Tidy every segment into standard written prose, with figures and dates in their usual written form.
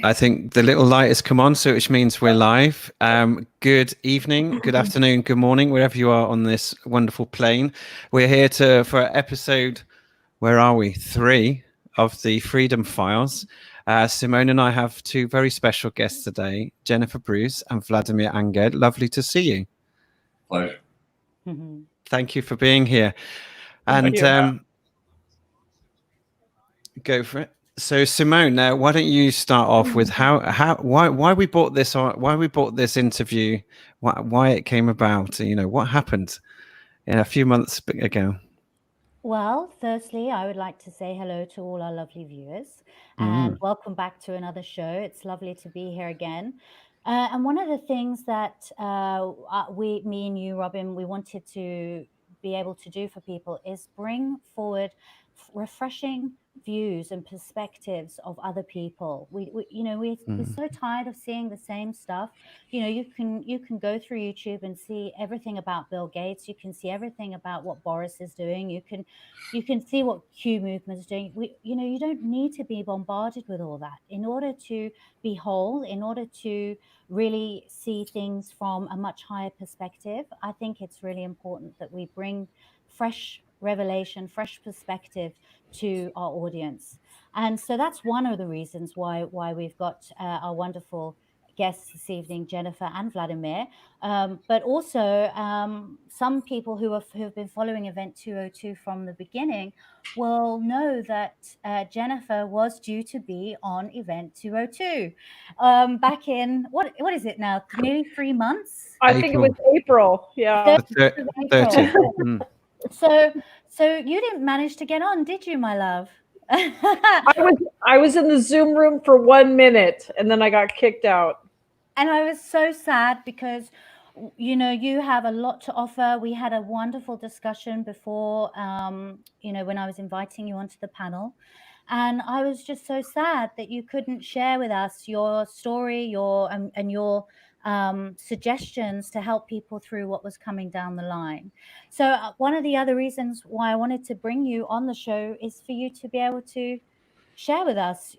I think the little light has come on, so which means we're live. Good evening, good afternoon, good morning, wherever you are on this wonderful plane. We're here for episode, where are we? 3 of the Freedom Files. Simone and I have 2 very special guests today, Jennifer Bruce and Vladimir Anged. Lovely to see you. Pleasure. Thank you for being here. And go for it. So Simone, now why don't you start off with why we bought this on, why we bought this interview, why it came about, what happened a few months ago. Well, firstly, I would like to say hello to all our lovely viewers and welcome back to another show. It's lovely to be here again. And one of the things that me and you, Robin, we wanted to be able to do for people is bring forward refreshing views and perspectives of other people. We're so tired of seeing the same stuff. You can go through YouTube and see everything about Bill Gates. You can see everything about what Boris is doing. You can see what Q movement is doing. You don't need to be bombarded with all that in order to be whole, in order to really see things from a much higher perspective. I think it's really important that we bring fresh revelation, fresh perspective to our audience. And so that's one of the reasons why we've got our wonderful guests this evening, Jennifer and Vladimir. But also some people who have been following Event 202 from the beginning will know that Jennifer was due to be on Event 202 back in, what is it now, nearly 3 months? I think it was April. Yeah. 30. So you didn't manage to get on, did you, my love? I was in the Zoom room for 1 minute and then I got kicked out. And I was so sad because, you have a lot to offer. We had a wonderful discussion before, when I was inviting you onto the panel. And I was just so sad that you couldn't share with us your story, your suggestions to help people through what was coming down the line. So one of the other reasons why I wanted to bring you on the show is for you to be able to share with us,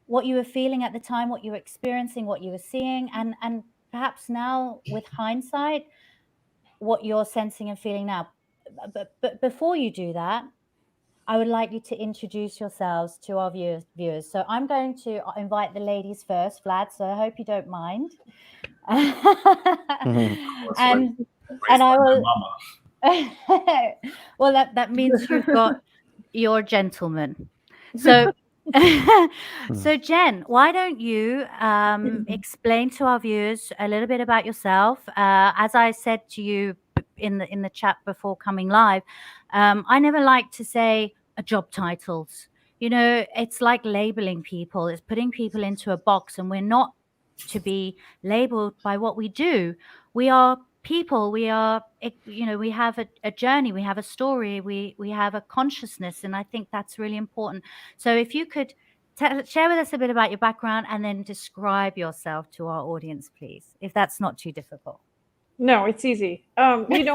what you were feeling at the time, what you were experiencing, what you were seeing, and perhaps now with hindsight, what you're sensing and feeling now. But before you do that, I would like you to introduce yourselves to our viewers. So I'm going to invite the ladies first, Vlad, so I hope you don't mind. And I will... Well, that means you've got your gentleman. So... So Jen, why don't you explain to our viewers a little bit about yourself? As I said to you in the chat before coming live, I never like to say job titles. It's like labeling people. It's putting people into a box, and we're not to be labeled by what we do. We are people. We are, we have a journey. We have a story. We have a consciousness, and I think that's really important. So if you could share with us a bit about your background and then describe yourself to our audience, please, if that's not too difficult. No, it's easy. I'm glad you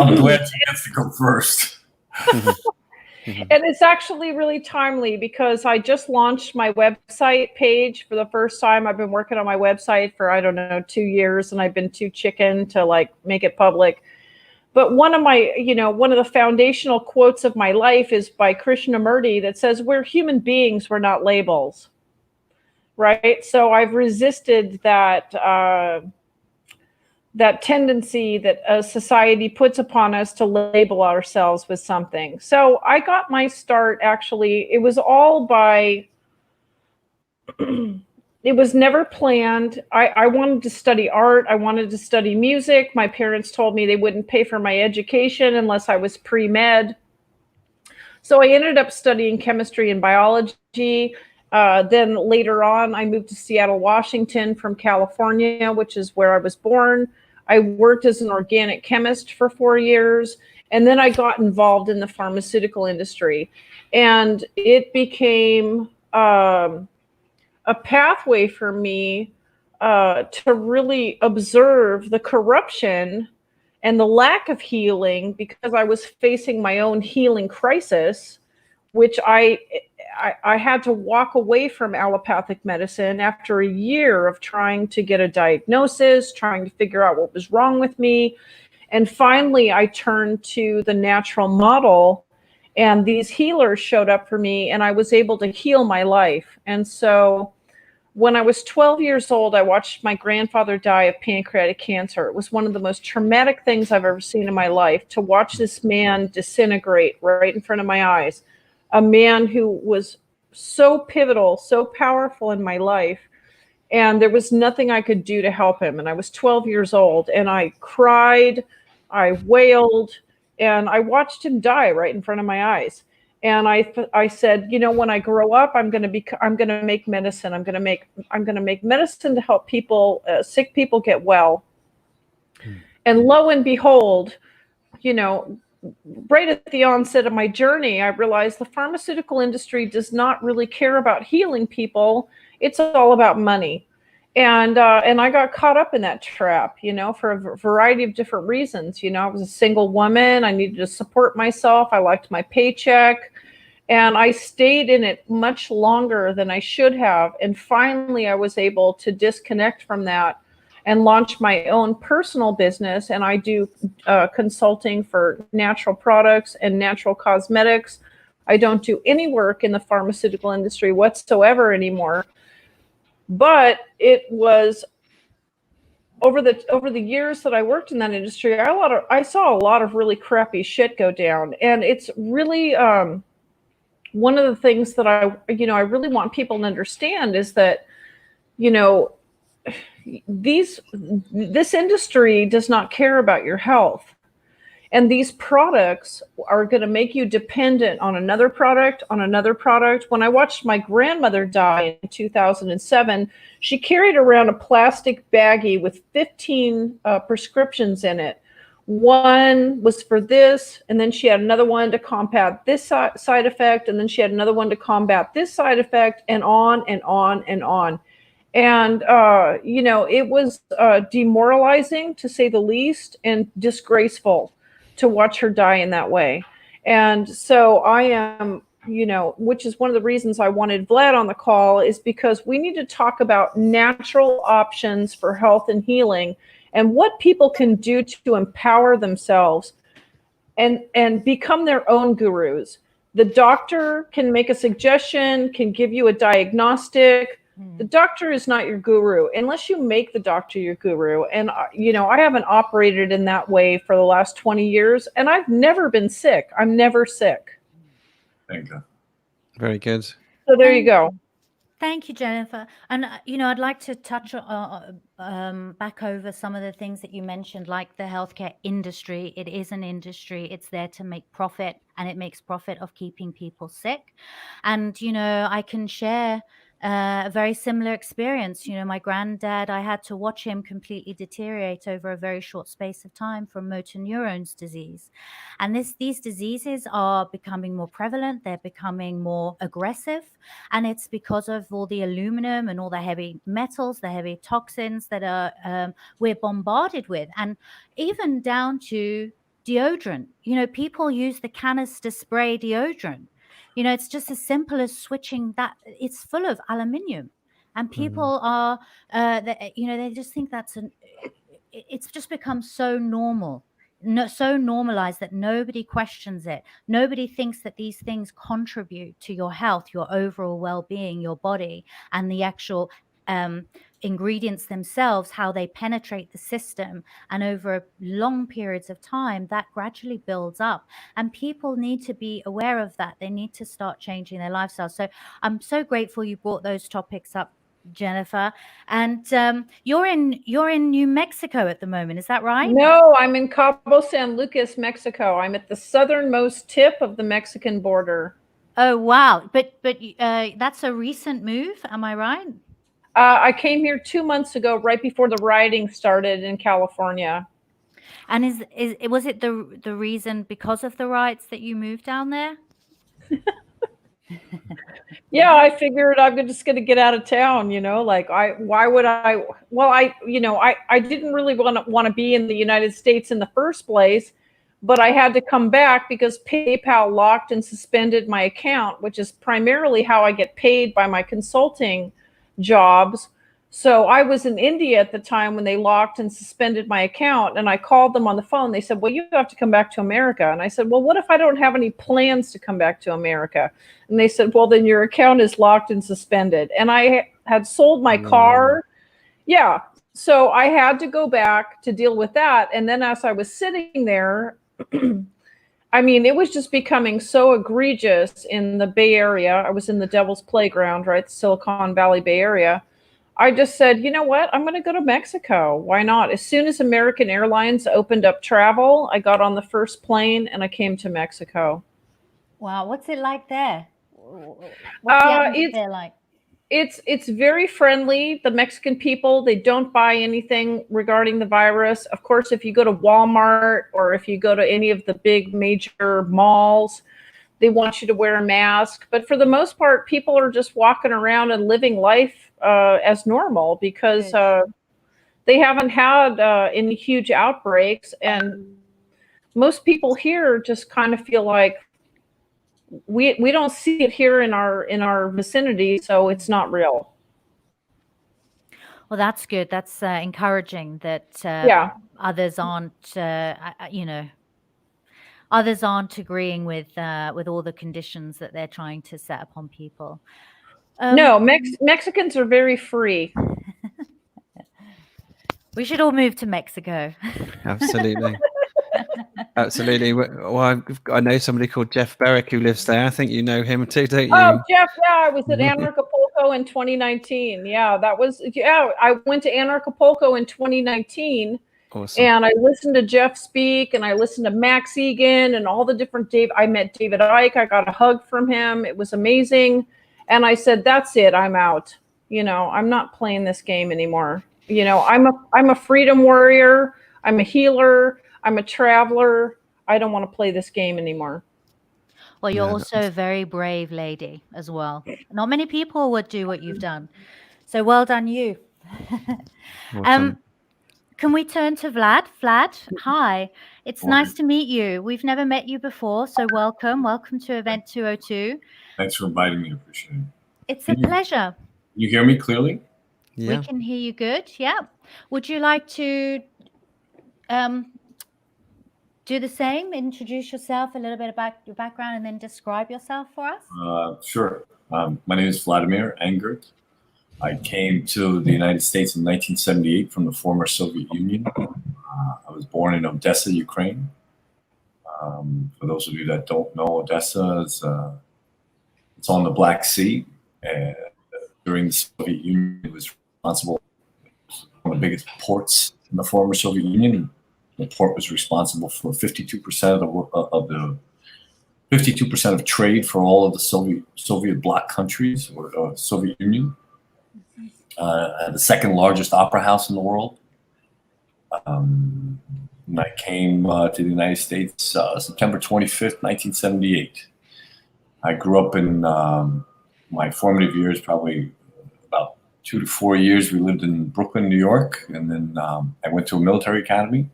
get to go first. And it's actually really timely because I just launched my website page for the first time. I've been working on my website for, 2 years, and I've been too chicken to make it public. But one of the foundational quotes of my life is by Krishnamurti that says, "We're human beings, we're not labels." Right? So I've resisted that tendency that a society puts upon us to label ourselves with something. So I got my start, actually, it was all by, it was never planned. I wanted to study art. I wanted to study music. My parents told me they wouldn't pay for my education unless I was pre-med. So I ended up studying chemistry and biology. Then later on, I moved to Seattle, Washington from California, which is where I was born. I worked as an organic chemist for 4 years, and then I got involved in the pharmaceutical industry. And it became a pathway for me to really observe the corruption and the lack of healing, because I was facing my own healing crisis, which I I had to walk away from allopathic medicine after a year of trying to get a diagnosis, trying to figure out what was wrong with me. And finally, I turned to the natural model, and these healers showed up for me, and I was able to heal my life. And so when I was 12 years old, I watched my grandfather die of pancreatic cancer. It was one of the most traumatic things I've ever seen in my life, to watch this man disintegrate right in front of my eyes. A man who was so pivotal, so powerful in my life. And there was nothing I could do to help him. And I was 12 years old, and I cried, I wailed, and I watched him die right in front of my eyes. And I said, you know, when I grow up, I'm going to make medicine. I'm going to make medicine to help people, sick people get well. And lo and behold, you know, right at the onset of my journey, I realized the pharmaceutical industry does not really care about healing people. It's all about money. And I got caught up in that trap, you know, for a variety of different reasons. You know, I was a single woman. I needed to support myself. I liked my paycheck. And I stayed in it much longer than I should have. And finally, I was able to disconnect from that and launch my own personal business. And I do consulting for natural products and natural cosmetics. I don't do any work in the pharmaceutical industry whatsoever anymore. But it was over the years that I worked in that industry, I saw a lot of really crappy shit go down. And it's really one of the things that I really want people to understand is that, you know, this industry does not care about your health. And these products are going to make you dependent on another product, on another product. When I watched my grandmother die in 2007, she carried around a plastic baggie with 15 prescriptions in it. One was for this, and then she had another one to combat this side effect, and then she had another one to combat this side effect, and on and on and on. And, you know, it was demoralizing, to say the least, and disgraceful to watch her die in that way. And so I am, you know, which is one of the reasons I wanted Vlad on the call, is because we need to talk about natural options for health and healing and what people can do to empower themselves and become their own gurus. The doctor can make a suggestion, can give you a diagnostic. The doctor is not your guru unless you make the doctor your guru. And, you know, I haven't operated in that way for the last 20 years, and I've never been sick. I'm never sick. Thank you. Very good. So there you go. Thank you, Jennifer. And, you know, I'd like to touch back over some of the things that you mentioned, like the healthcare industry. It is an industry. It's there to make profit, and it makes profit of keeping people sick. And, you know, I can share a very similar experience. You know, my granddad, I had to watch him completely deteriorate over a very short space of time from motor neurons disease. And these diseases are becoming more prevalent. They're becoming more aggressive. And it's because of all the aluminum and all the heavy metals, the heavy toxins that are we're bombarded with. And even down to deodorant. You know, people use the canister spray deodorant. You know, it's just as simple as switching that. It's full of aluminium, and people are, you know, they just think it's just become so normal, so normalized that nobody questions it. Nobody thinks that these things contribute to your health, your overall well-being, your body, and the actual ingredients themselves, how they penetrate the system, and over long periods of time that gradually builds up, and people need to be aware of that. They need to start changing their lifestyle. So I'm so grateful you brought those topics up, Jennifer. And you're in New Mexico at the moment, is that right? No, I'm in Cabo San Lucas, Mexico. I'm at the southernmost tip of the Mexican border. Oh wow, but that's a recent move, am I right? I came here 2 months ago, right before the rioting started in California. And was it the reason because of the riots that you moved down there? Yeah, I figured I'm just going to get out of town, you know, like why would I? Well, I didn't really want to be in the United States in the first place, but I had to come back because PayPal locked and suspended my account, which is primarily how I get paid by my consulting jobs. So I was in India at the time when they locked and suspended my account, and I called them on the phone. They said, well, you have to come back to America. And I said, well, what if I don't have any plans to come back to America? And they said, well, then your account is locked and suspended. And I had sold my car. Yeah. So I had to go back to deal with that. And then as I was sitting there, I mean, it was just becoming so egregious in the Bay Area. I was in the Devil's Playground, right? Silicon Valley Bay Area. I just said, you know what? I'm going to go to Mexico. Why not? As soon as American Airlines opened up travel, I got on the first plane and I came to Mexico. Wow. What's it like there? What's the atmosphere like? It's very friendly. The Mexican people, they don't buy anything regarding the virus. Of course, if you go to Walmart or if you go to any of the big major malls, they want you to wear a mask. But for the most part, people are just walking around and living life as normal because they haven't had any huge outbreaks. And most people here just kind of feel like we don't see it here in our vicinity, so it's not real. Well, that's good. That's encouraging that others aren't, others aren't agreeing with all the conditions that they're trying to set upon people. No, Mexicans are very free. We should all move to Mexico. Absolutely. Absolutely. Well, I know somebody called Jeff Berwick who lives there. I think you know him too, don't you? Oh, Jeff, yeah, I was at Anarchapulco in 2019. Yeah, I went to Anarchapulco in 2019. Awesome. And I listened to Jeff speak, and I listened to Max Egan and all the different I met David Icke. I got a hug from him. It was amazing. And I said, that's it. I'm out. I'm not playing this game anymore. I'm a freedom warrior. I'm a healer. I'm a traveler. I don't want to play this game anymore. Well, you're also a very brave lady as well. Not many people would do what you've done. So well done, you. Awesome. Can we turn to Vlad? Vlad, hi. It's nice to meet you. We've never met you before, so welcome. Welcome to Event 202. Thanks for inviting me. I appreciate it. It's a pleasure. You hear me clearly? Yeah. We can hear you good. Yeah. Would you like to do the same? Introduce yourself, a little bit about your background, and then describe yourself for us? Sure. My name is Vladimir Engert. I came to the United States in 1978 from the former Soviet Union. I was born in Odessa, Ukraine. For those of you that don't know, Odessa is it's on the Black Sea. During the Soviet Union, it was responsible for one of the biggest ports in the former Soviet Union. The port was responsible for 52% of trade for all of the Soviet bloc countries or Soviet Union. The second largest opera house in the world. When I came to the United States September 25th, 1978. I grew up in my formative years, probably about 2 to 4 years. We lived in Brooklyn, New York, and then I went to a military academy.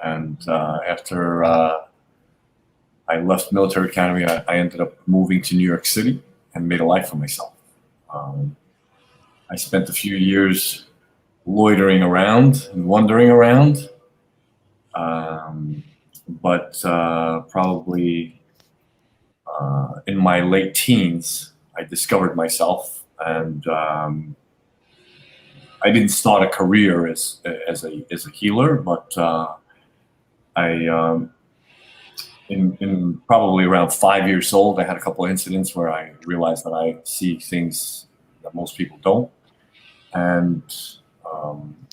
And after I left military academy, I ended up moving to New York City and made a life for myself. I spent a few years loitering around and wandering around, but probably in my late teens, I discovered myself, and I didn't start a career as a healer, but in probably around 5 years old, I had a couple of incidents where I realized that I see things that most people don't. And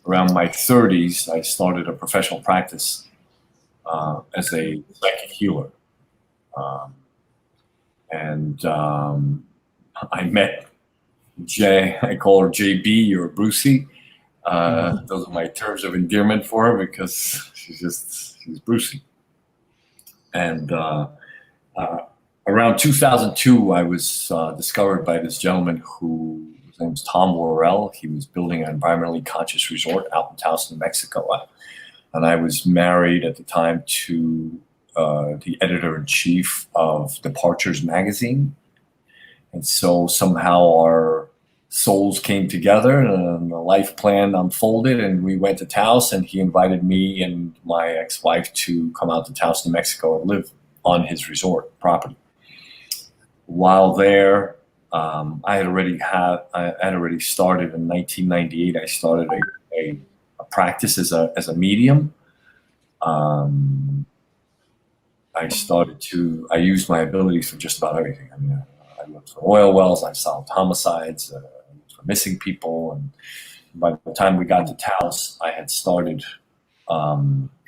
around my 30s, I started a professional practice as a psychic healer. I met Jay, I call her JB or Brucey. Those are my terms of endearment for her because she's Brucey. And around 2002, I was discovered by this gentleman his name was Tom Worrell. He was building an environmentally conscious resort out in Taos, New Mexico. and I was married at the time to the editor-in-chief of Departures magazine. And so somehow our souls came together and the life plan unfolded, and we went to Taos, and he invited me and my ex-wife to come out to Taos, New Mexico and live on his resort property. While there, I had already started in 1998. I started a practice as a medium. I used my abilities for just about everything. I mean, I looked for oil wells, I solved homicides, for missing people, and by the time we got to Taos, I had started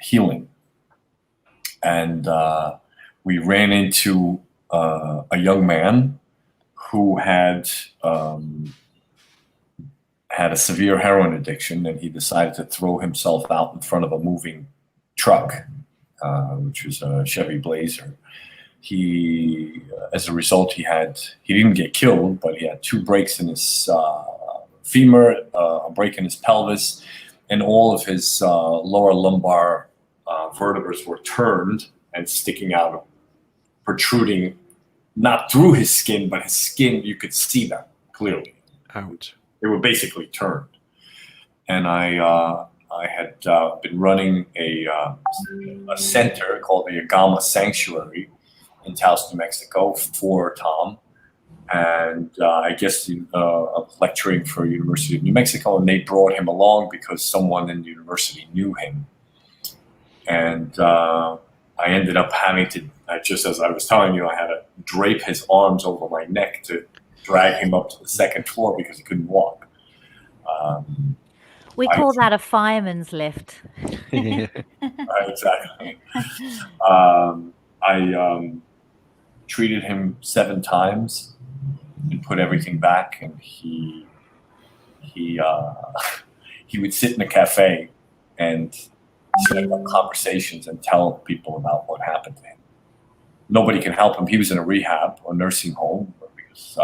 healing. And we ran into a young man who had a severe heroin addiction, and he decided to throw himself out in front of a moving truck, which was a Chevy Blazer. He, as a result, he didn't get killed, but he had 2 breaks in his femur, a break in his pelvis, and all of his lower lumbar vertebrae were turned and sticking out, protruding, not through his skin, but his skin, you could see them clearly. Ouch. They were basically turned. And I had been running a center called the Agama Sanctuary in Taos, New Mexico for Tom. And I guess I was lecturing for University of New Mexico, and they brought him along because someone in the university knew him. And I ended up having to, just as I was telling you, I had to drape his arms over my neck to drag him up to the 2nd floor because he couldn't walk. We call that a fireman's lift. Exactly. I treated him 7 times and put everything back, and he would sit in a cafe and set up conversations and tell people about what happened to him. Nobody can help him. He was in a rehab or nursing home because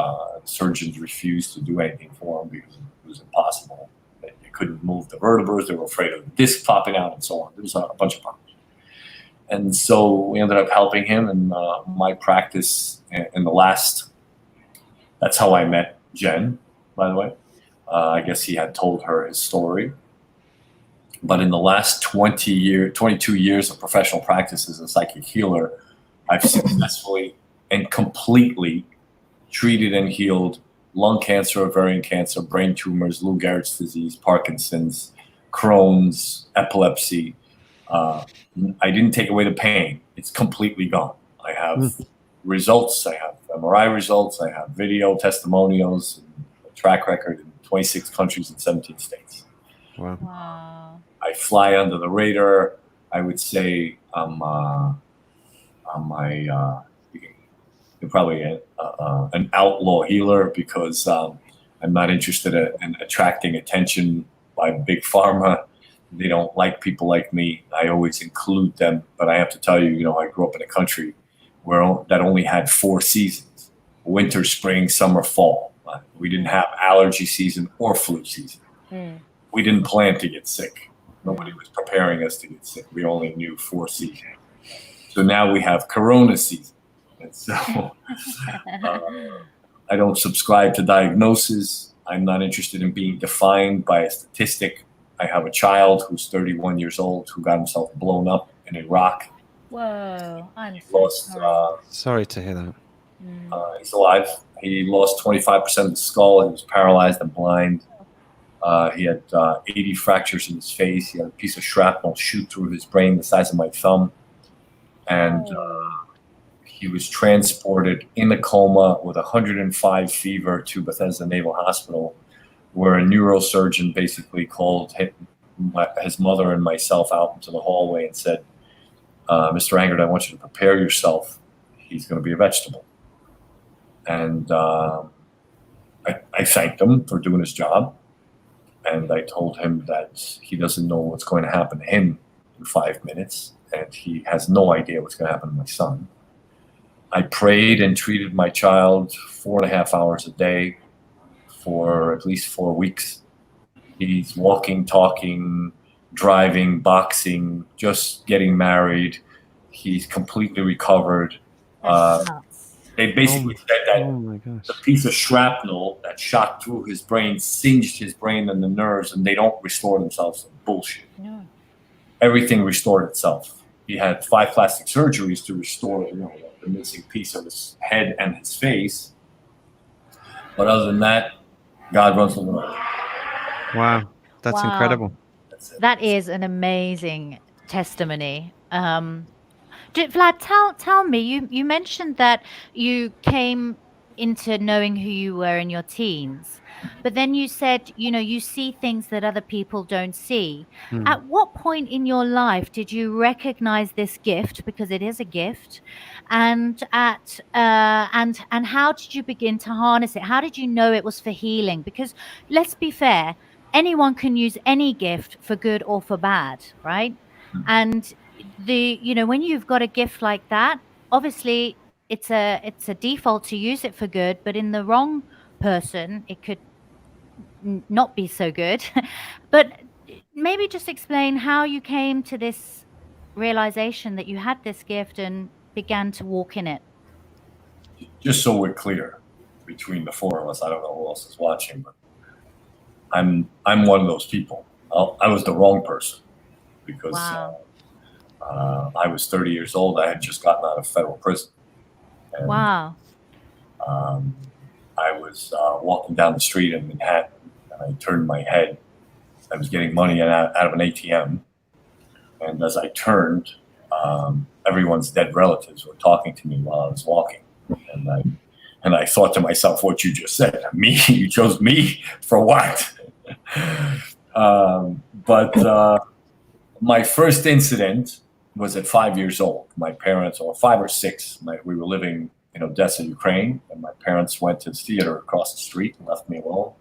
surgeons refused to do anything for him because it was impossible. They couldn't move the vertebrae. They were afraid of the disc popping out and so on. There was a bunch of problems. And so we ended up helping him, and my practice in the last, that's how I met Jen, by the way. I guess he had told her his story. But in the last 22 years of professional practice as a psychic healer, I've successfully and completely treated and healed lung cancer, ovarian cancer, brain tumors, Lou Gehrig's disease, Parkinson's, Crohn's, epilepsy. I didn't take away the pain. It's completely gone. I have results. I have MRI results. I have video testimonials, and a track record in 26 countries and 17 states. Wow. I fly under the radar. I would say I'm probably an outlaw healer because I'm not interested in attracting attention by big pharma. They don't like people like me. I always include them, but I have to tell you, I grew up in a country that only had 4 seasons: winter, spring, summer, fall. We didn't have allergy season or flu season. We didn't plan to get sick. Nobody was preparing us to get sick. We only knew 4 seasons. So now we have Corona season. And so I don't subscribe to diagnosis. I'm not interested in being defined by a statistic. I have a child who's 31 years old who got himself blown up in Iraq. Whoa, I'm so sorry. Sorry to hear that. He's alive. He lost 25% of the skull. He was paralyzed and blind. He had 80 fractures in his face. He had a piece of shrapnel shoot through his brain the size of my thumb. And he was transported in a coma with 105 fever to Bethesda Naval Hospital, where a neurosurgeon basically called his mother and myself out into the hallway and said, Mr. Angert, I want you to prepare yourself. He's going to be a vegetable. And I thanked him for doing his job. And I told him that he doesn't know what's going to happen to him in 5 minutes. And he has no idea what's going to happen to my son. I prayed and treated my child 4.5 hours a day for at least 4 weeks. He's walking, talking, driving, boxing, just getting married. He's completely recovered. That's nuts. They basically said that Oh my gosh. the piece of shrapnel that shot through his brain singed his brain and the nerves, and they don't restore themselves. Bullshit. No. Everything restored itself. He had 5 plastic surgeries to restore, the missing piece of his head and his face. But other than that, God runs the world. Wow. That's Wow. incredible. That's it. That is an amazing testimony. Vlad, tell me, you mentioned that you came into knowing who you were in your teens, but then you said, you see things that other people don't see. At what point in your life did you recognize this gift, because it is a gift, and and how did you begin to harness it? How did you know it was for healing? Because let's be fair, anyone can use any gift for good or for bad, right? And when you've got a gift like that, obviously it's a default to use it for good, but in the wrong person it could not be so good. But maybe just explain how you came to this realization that you had this gift and began to walk in it. Just so we're clear between the 4 of us, I don't know who else is watching, but I'm one of those people. I was the wrong person because Wow. I was 30 years old. I had just gotten out of federal prison. And, Wow. I was walking down the street in Manhattan, and I turned my head. I was getting money out of an ATM, and as I turned, everyone's dead relatives were talking to me while I was walking, and I thought to myself, what you just said, me? You chose me for what? But my first incident was at 5 years old. My parents, or 5 or 6, we were living in Odessa, Ukraine, and my parents went to the theater across the street and left me alone,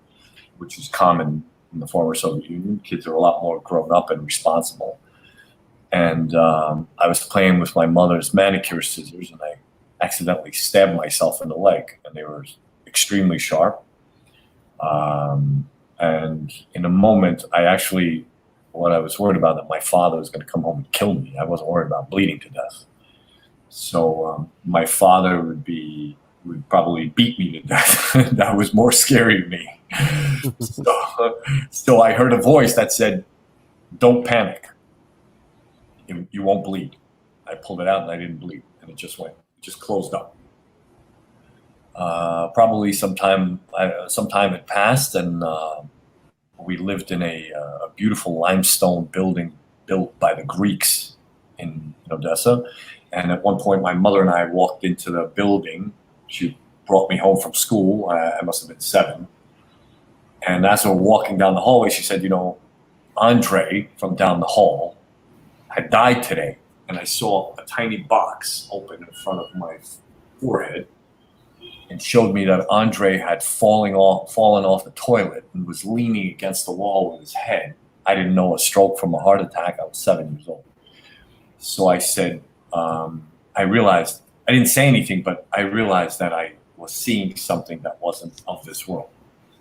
which is common in the former Soviet Union. Kids are a lot more grown up and responsible. And I was playing with my mother's manicure scissors, and I accidentally stabbed myself in the leg, and they were extremely sharp. And in a moment, what I was worried about, that my father was going to come home and kill me. I wasn't worried about bleeding to death. So my father would probably beat me to death. That was more scary to me. So I heard a voice that said, "Don't panic. You won't bleed." I pulled it out and I didn't bleed, and it just closed up. Probably sometime had passed, and we lived in a beautiful limestone building built by the Greeks in Odessa. And at one point, my mother and I walked into the building. She brought me home from school. I must have been 7. And as we were walking down the hallway, she said, Andre from down the hall had died today. And I saw a tiny box open in front of my forehead, and showed me that Andre had fallen off the toilet and was leaning against the wall with his head. I didn't know a stroke from a heart attack. I was 7 years old. So I said, I realized, I didn't say anything, but I realized that I was seeing something that wasn't of this world.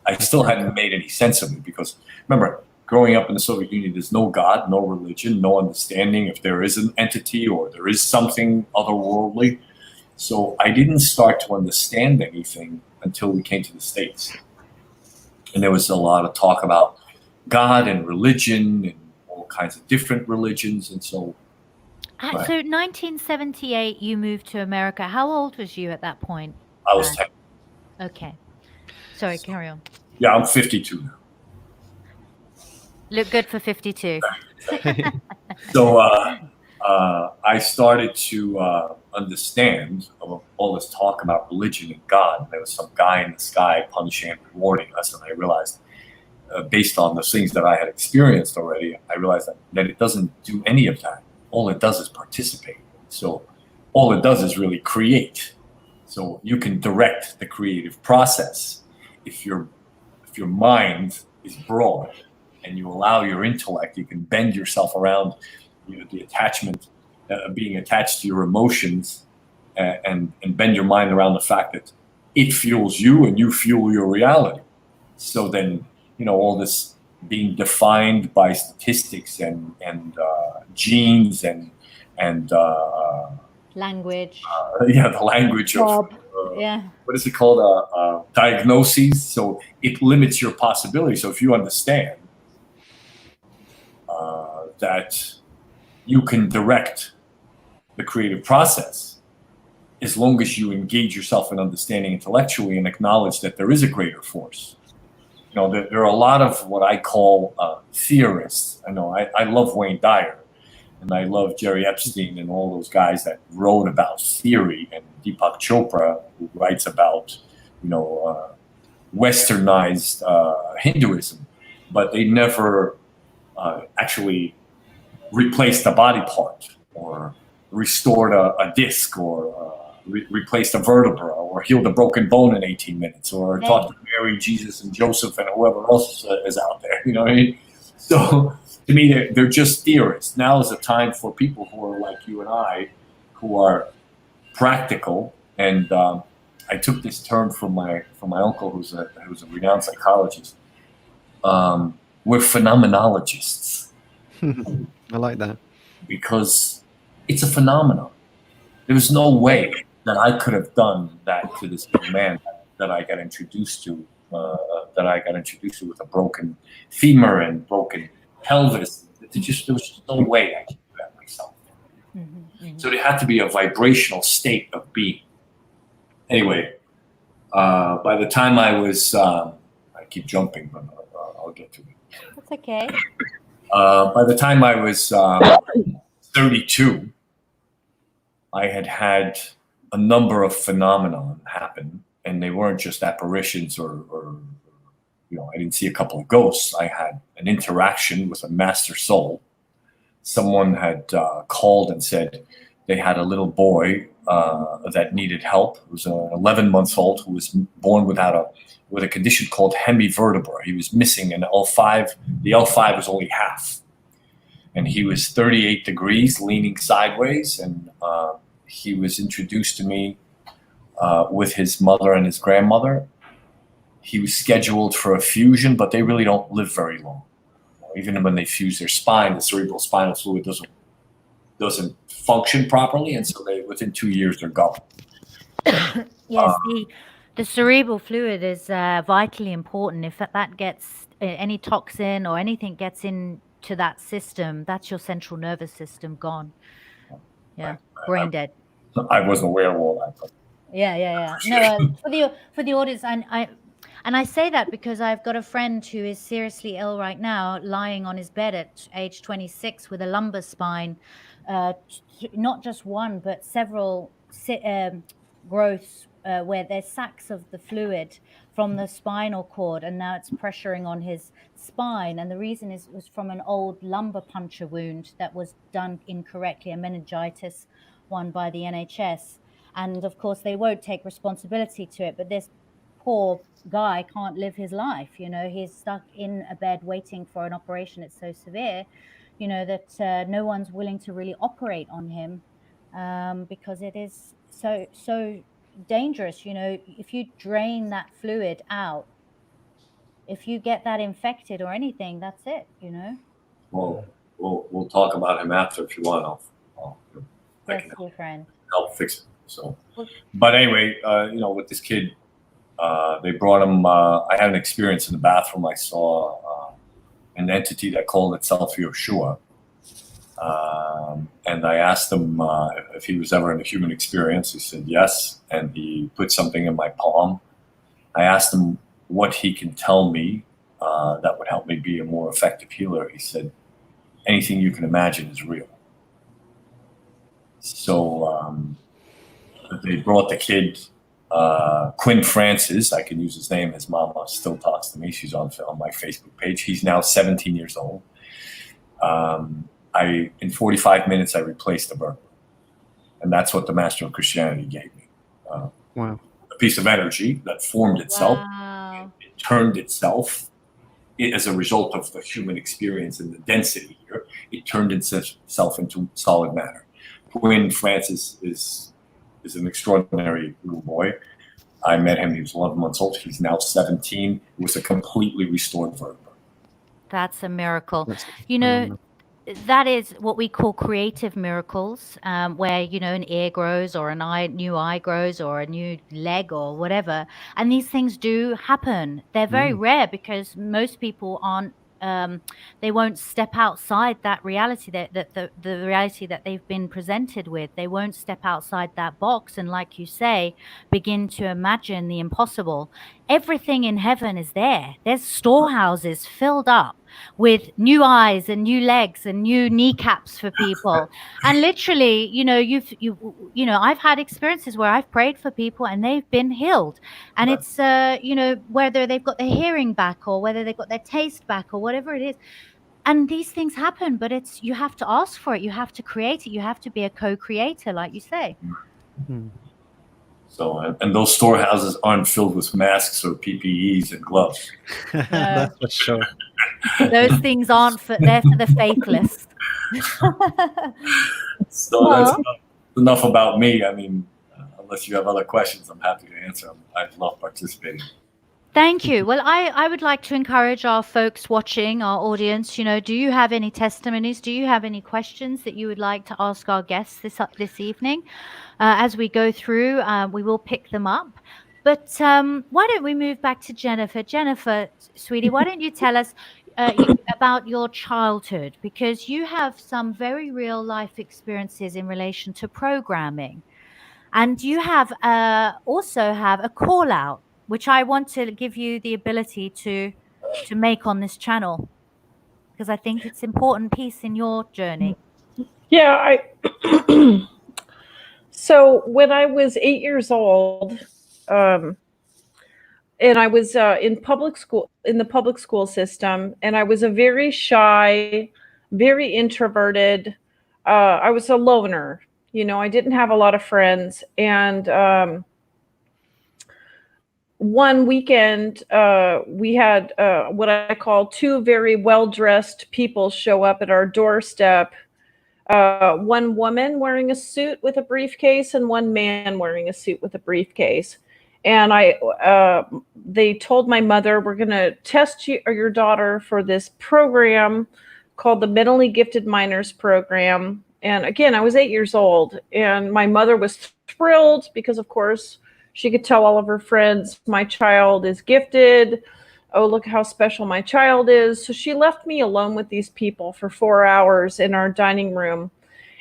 I still hadn't made any sense of it, because remember, growing up in the Soviet Union, there's no God, no religion, no understanding if there is an entity or there is something otherworldly. So I didn't start to understand anything until we came to the States. And there was a lot of talk about God and religion and all kinds of different religions. And so. So 1978, you moved to America. How old was you at that point? I was 10. Okay. Sorry, carry on. Yeah, I'm 52 now. Look good for 52. So I started to understand all this talk about religion and God. There was some guy in the sky punishing and rewarding us, and I realized, based on the things that I had experienced already, I realized that it doesn't do any of that. All it does is participate. So all it does is really create. So you can direct the creative process if your mind is broad and you allow your intellect. You can bend yourself around the attachment, being attached to your emotions, and bend your mind around the fact that it fuels you and you fuel your reality. So then all this being defined by statistics and genes and language. The language of what is it called? Diagnoses. So it limits your possibility. So if you understand that you can direct the creative process, as long as you engage yourself in understanding intellectually and acknowledge that there is a greater force. There are a lot of what I call theorists. I love Wayne Dyer, and I love Jerry Epstein and all those guys that wrote about theory, and Deepak Chopra, who writes about, westernized Hinduism, but they never actually replaced a body part or restored a disc or replaced a vertebra or healed a broken bone in 18 minutes or talked to Mary, Jesus, and Joseph and whoever else is out there. You know what I mean? So to me, they're just theorists. Now is a time for people who are like you and I, who are practical. And I took this term from my uncle, who's a renowned psychologist. We're phenomenologists. I like that. Because it's a phenomenon. There was no way that I could have done that to this young man that I got introduced to, with a broken femur and broken pelvis. There was just no way I could do that myself. So there had to be a vibrational state of being. Anyway, by the time I was, I keep jumping, but I'll get to it. That's okay. By the time I was 32, I had a number of phenomena happen, and they weren't just apparitions or I didn't see a couple of ghosts. I had an interaction with a master soul. Someone had called and said they had a little boy that needed help. It was 11 months old who was born with a condition called hemivertebra. He was missing an L5. The L5 was only half. And he was 38 degrees, leaning sideways. And he was introduced to me with his mother and his grandmother. He was scheduled for a fusion, but they really don't live very long. Even when they fuse their spine, the cerebral spinal fluid doesn't function properly. And so within 2 years, they're gone. Yes, the cerebral fluid is vitally important. If that gets any toxin or anything gets into that system, that's your central nervous system gone. Yeah, brain dead. I wasn't aware of all that. But. Yeah. No, for the audience, and I say that because I've got a friend who is seriously ill right now, lying on his bed at age 26 with a lumbar spine, not just one, but several growths where there's sacs of the fluid from the spinal cord, and now it's pressuring on his spine. And the reason was from an old lumbar puncture wound that was done incorrectly, a meningitis one by the NHS. And of course, they won't take responsibility to it, but this poor guy can't live his life. He's stuck in a bed waiting for an operation. It's so severe, that no one's willing to really operate on him because it is so dangerous. If you drain that fluid out, if you get that infected or anything, that's it. Well, we'll talk about him after if you want. I can help fix it. So, but anyway, with this kid. They brought him. I had an experience in the bathroom. I saw an entity that called itself Yoshua, and I asked him if he was ever in a human experience. He said yes, and he put something in my palm. I asked him what he can tell me that would help me be a more effective healer. He said, "Anything you can imagine is real." So they brought the kid. Quinn Francis, I can use his name. His mama still talks to me. She's on my Facebook page. He's now 17 years old. In 45 minutes, I replaced the vertebra. And that's what the Master of Christianity gave me. Wow. A piece of energy that formed itself. Wow. It turned itself as a result of the human experience and the density here. It turned itself into solid matter. Quinn Francis is an extraordinary little boy. I met him, he was 11 months old. He's now 17. It was a completely restored vertebra. That's a miracle. That's You know, phenomenal. that is what we call creative miracles, where, you know, an ear grows or new eye grows or a new leg or whatever. And these things do happen. They're very rare because most people aren't, they won't step outside that reality, that the reality that they've been presented with. They won't step outside that box and, like you say, begin to imagine the impossible. Everything in heaven is there. There's storehouses filled up with new eyes and new legs and new kneecaps for people. And literally, you know, you know, I've had experiences where I've prayed for people and they've been healed. And Right. it's, you know, whether they've got their hearing back or whether they've got their taste back or whatever it is. And these things happen, but it's, you have to ask for it. You have to create it. You have to be a co-creator, like you say. So, and those storehouses aren't filled with masks or PPEs and gloves. That's for sure. Those things aren't they're for the faithless. So that's enough about me. I mean, unless you have other questions, I'm happy to answer them. I love participating. Thank you. Well, I would like to encourage our folks watching, our audience, you know, do you have any testimonies? Do you have any questions that you would like to ask our guests this evening? As we go through, we will pick them up. But why don't we move back to Jennifer? Jennifer, sweetie, why don't you tell us about your childhood? Because you have some very real life experiences in relation to programming. And you have also have a call out, which I want to give you the ability to make on this channel, because I think it's an important piece in your journey. Yeah, so when I was 8 years old, and I was in the public school system, and I was a very shy, very introverted. I was a loner. You know, I didn't have a lot of friends. And one weekend, we had what I call two very well-dressed people show up at our doorstep. One woman wearing a suit with a briefcase and one man wearing a suit with a briefcase. And they told my mother, we're going to test your daughter for this program called the Mentally Gifted Minors Program. And again, I was 8 years old, and my mother was thrilled because, of course, she could tell all of her friends, my child is gifted. Oh, look how special my child is. So she left me alone with these people for 4 hours in our dining room.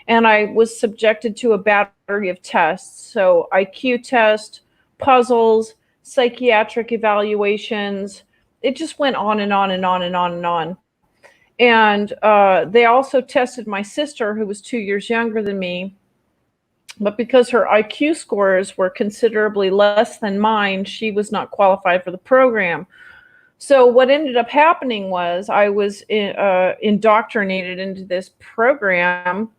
And I was subjected to a battery of tests. So IQ test, puzzles, psychiatric evaluations. It just went on and on and on and on and on. And they also tested my sister, who was 2 years younger than me. But because her IQ scores were considerably less than mine, she was not qualified for the program. So what ended up happening was I was indoctrinated into this program.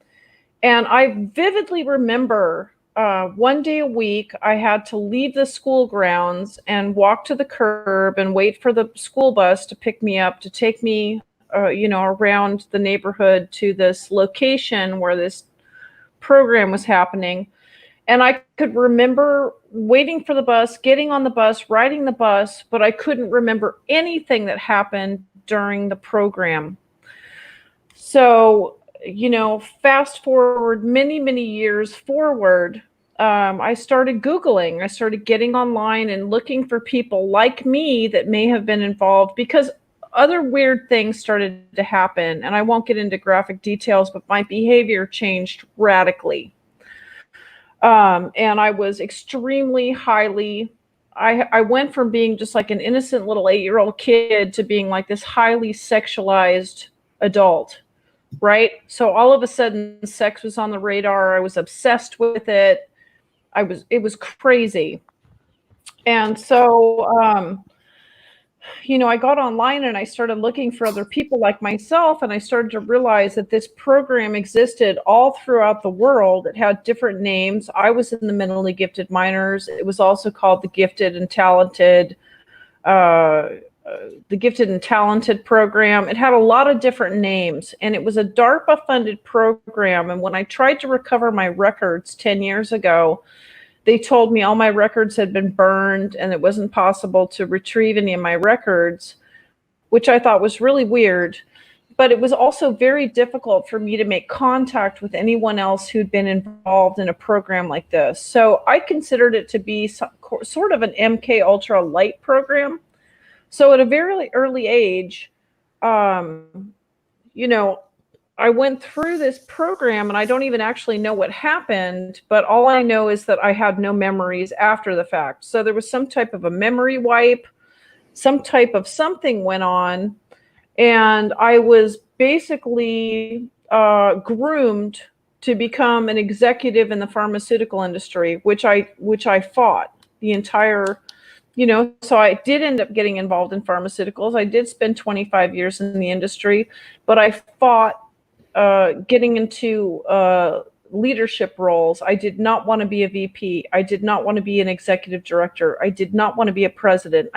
And I vividly remember one day a week, I had to leave the school grounds and walk to the curb and wait for the school bus to pick me up, to take me you know, around the neighborhood to this location where this program was happening. And I could remember waiting for the bus, getting on the bus, riding the bus, but I couldn't remember anything that happened during the program. So, you know, fast forward many, many years forward, I started Googling. I started getting online and looking for people like me that may have been involved, because other weird things started to happen. And I won't get into graphic details, but my behavior changed radically. And I was extremely highly, I went from being just like an innocent little 8-year-old kid to being like this highly sexualized adult, right? So all of a sudden, sex was on the radar. I was obsessed with it. It was crazy. And so, you know, I got online and I started looking for other people like myself, and I started to realize that this program existed all throughout the world. It had different names. I was in the Mentally Gifted Minors. It was also called the Gifted and Talented, program. It had a lot of different names, and it was a DARPA-funded program. And when I tried to recover my records 10 years ago, they told me all my records had been burned and it wasn't possible to retrieve any of my records. which I thought was really weird. But it was also very difficult for me to make contact with anyone else who'd been involved in a program like this. So I considered it to be sort of an MK Ultra light program. So at a very early age, you know, I went through this program and I don't even actually know what happened, but all I know is that I had no memories after the fact. So there was some type of a memory wipe, some type of something went on, and I was basically groomed to become an executive in the pharmaceutical industry, which I fought the entire, so I did end up getting involved in pharmaceuticals. I did spend 25 years in the industry, but I fought getting into leadership roles. I did not want to be a VP. I did not want to be an executive director. I did not want to be a president.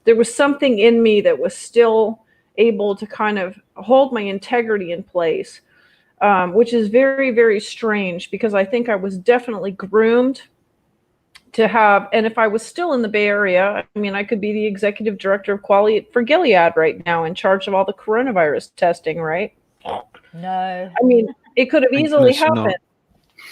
There was something in me that was still able to kind of hold my integrity in place, which is very, very strange, because I think I was definitely groomed to have, and if I was still in the Bay Area, I mean, I could be the executive director of quality for Gilead right now, in charge of all the coronavirus testing, right? No. I mean, it could have easily goodness you're not. happened.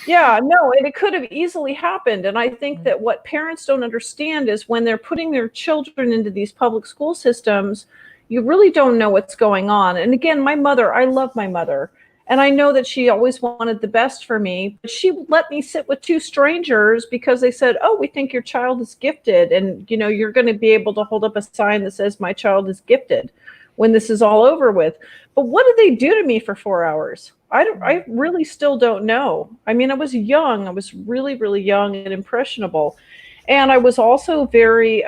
Yeah, no, it could have easily happened. And I think that what parents don't understand is when they're putting their children into these public school systems, you really don't know what's going on. And again, my mother, I love my mother. And I know that she always wanted the best for me, but she let me sit with two strangers because they said, oh, we think your child is gifted. And, you're going to be able to hold up a sign that says my child is gifted when this is all over with. But what did they do to me for 4 hours? I really still don't know. I mean, I was young. I was really, really young and impressionable. And I was also very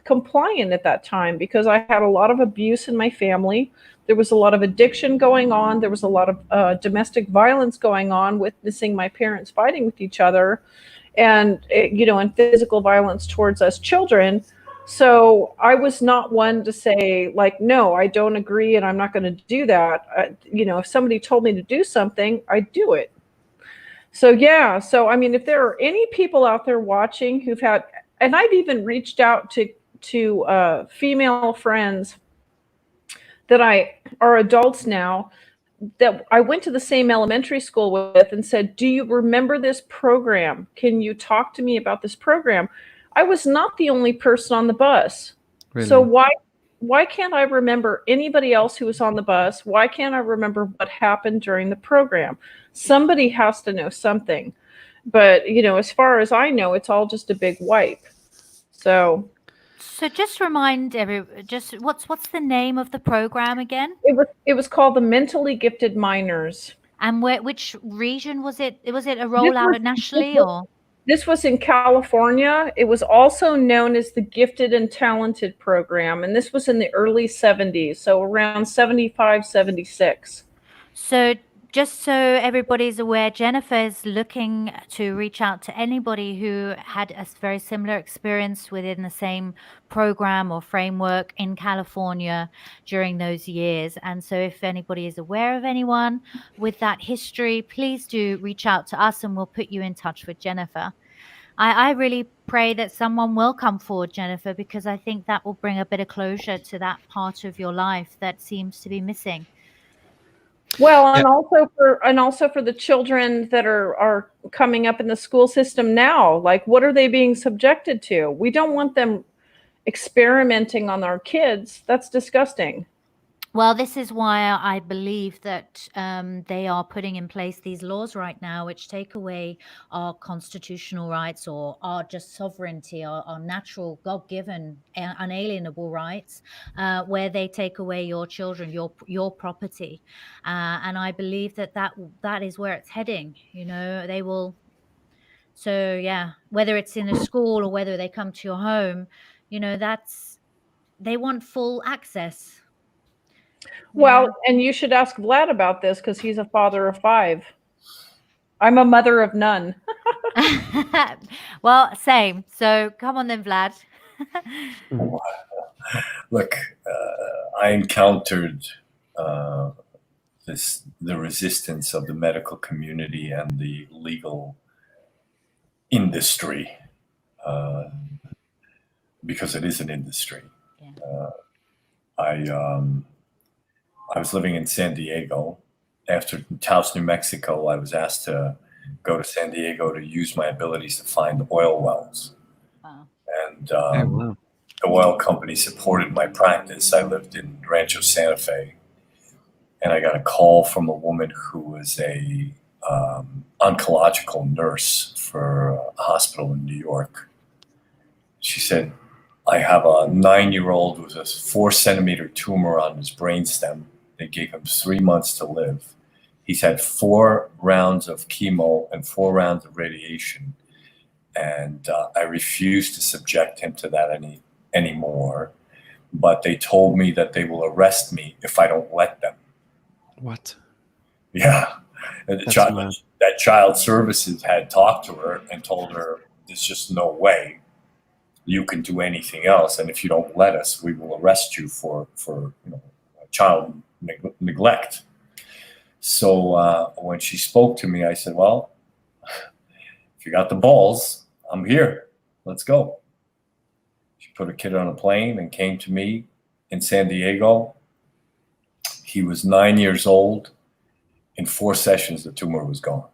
compliant at that time because I had a lot of abuse in my family. There was a lot of addiction going on. There was a lot of domestic violence going on, witnessing my parents fighting with each other, and and physical violence towards us children. So I was not one to say, like, no, I don't agree and I'm not going to do that. If somebody told me to do something, I'd do it. So, yeah. So, I mean, if there are any people out there watching who've had, and I've even reached out to female friends that are adults now, that I went to the same elementary school with, and said, do you remember this program? Can you talk to me about this program? I was not the only person on the bus. Really? So why can't I remember anybody else who was on the bus? Why can't I remember what happened during the program? Somebody has to know something. But, as far as I know, it's all just a big wipe. So just remind what's the name of the program again? It was called the Mentally Gifted Minors. And which region was it? Was it a rollout nationally or? This was in California. It was also known as the Gifted and Talented program. And this was in the early 70s, so around 75, 76. So just so everybody's aware, Jennifer is looking to reach out to anybody who had a very similar experience within the same program or framework in California during those years. And so if anybody is aware of anyone with that history, please do reach out to us and we'll put you in touch with Jennifer. I really pray that someone will come forward, Jennifer, because I think that will bring a bit of closure to that part of your life that seems to be missing. Well, and also for the children that are coming up in the school system now, like, what are they being subjected to? We don't want them experimenting on our kids. That's disgusting. Well, this is why I believe that they are putting in place these laws right now, which take away our constitutional rights or our just sovereignty, our natural, God-given, unalienable rights, where they take away your children, your property. And I believe that is where it's heading. They will. So, yeah, whether it's in a school or whether they come to your home, they want full access. Well, and you should ask Vlad about this because he's a father of 5. I'm a mother of none. Well, same. So come on then, Vlad. Look, I encountered the resistance of the medical community and the legal industry, because it is an industry. Yeah. I was living in San Diego. After Taos, New Mexico, I was asked to go to San Diego to use my abilities to find oil wells. Wow. And Oh, wow. the oil company supported my practice. I lived in Rancho Santa Fe, and I got a call from a woman who was a oncological nurse for a hospital in New York. She said, I have a 9-year-old with a 4-centimeter tumor on his brainstem. They gave him 3 months to live. He's had 4 rounds of chemo and 4 rounds of radiation. And I refuse to subject him to that anymore. But they told me that they will arrest me if I don't let them. What? Yeah. And that child services had talked to her and told her, there's just no way you can do anything else. And if you don't let us, we will arrest you for child neglect. So when she spoke to me, I said, well, if you got the balls, I'm here. Let's go. She put a kid on a plane and came to me in San Diego. He was 9 years old. In 4 sessions, the tumor was gone.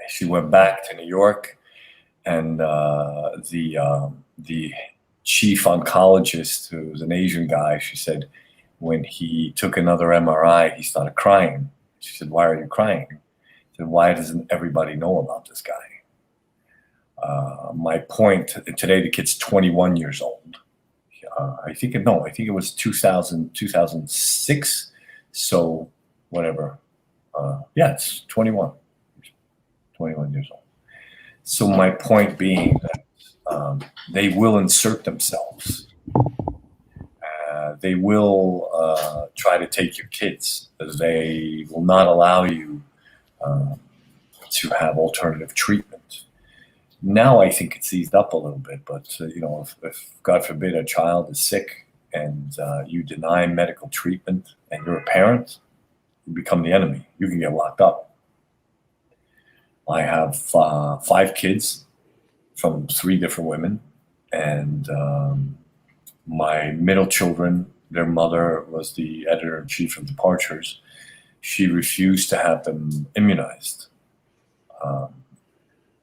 She went back to New York, and the chief oncologist, who was an Asian guy, she said, when he took another MRI, he started crying. She said, why are you crying? He said, why doesn't everybody know about this guy? My point, today the kid's 21 years old. I think it was 2006. So whatever. It's 21 years old. So my point being that they will insert themselves. They will try to take your kids. They will not allow you to have alternative treatment. Now I think it's eased up a little bit, but if God forbid a child is sick and you deny medical treatment and you're a parent, you become the enemy. You can get locked up. I have 5 kids from 3 different women, and my middle children, their mother was the editor-in-chief of Departures. She refused to have them immunized.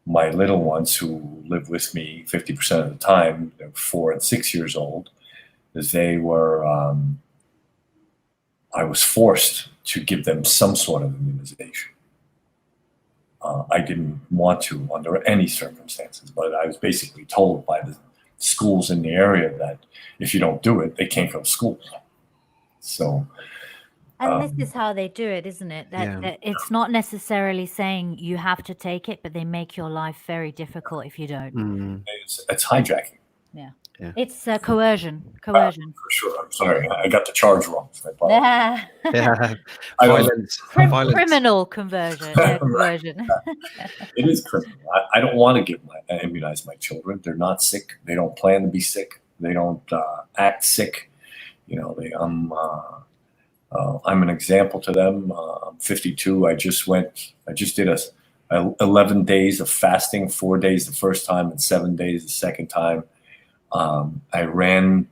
My little ones, who live with me 50% of the time, they're 4 and 6 years old, they were, I was forced to give them some sort of immunization. I didn't want to under any circumstances, but I was basically told by the schools in the area that if you don't do it, they can't go to school. So, and this is how they do it, isn't it? That it's not necessarily saying you have to take it, but they make your life very difficult if you don't. It's hijacking. Yeah. It's coercion. For sure. I'm sorry. I got the charge wrong. Yeah. Violence. Criminal conversion. Conversion. It is criminal. I don't want to immunize my children. They're not sick. They don't plan to be sick. They don't act sick. I'm an example to them. I'm 52. I just did 11 days of fasting, 4 days the first time and 7 days the second time. I ran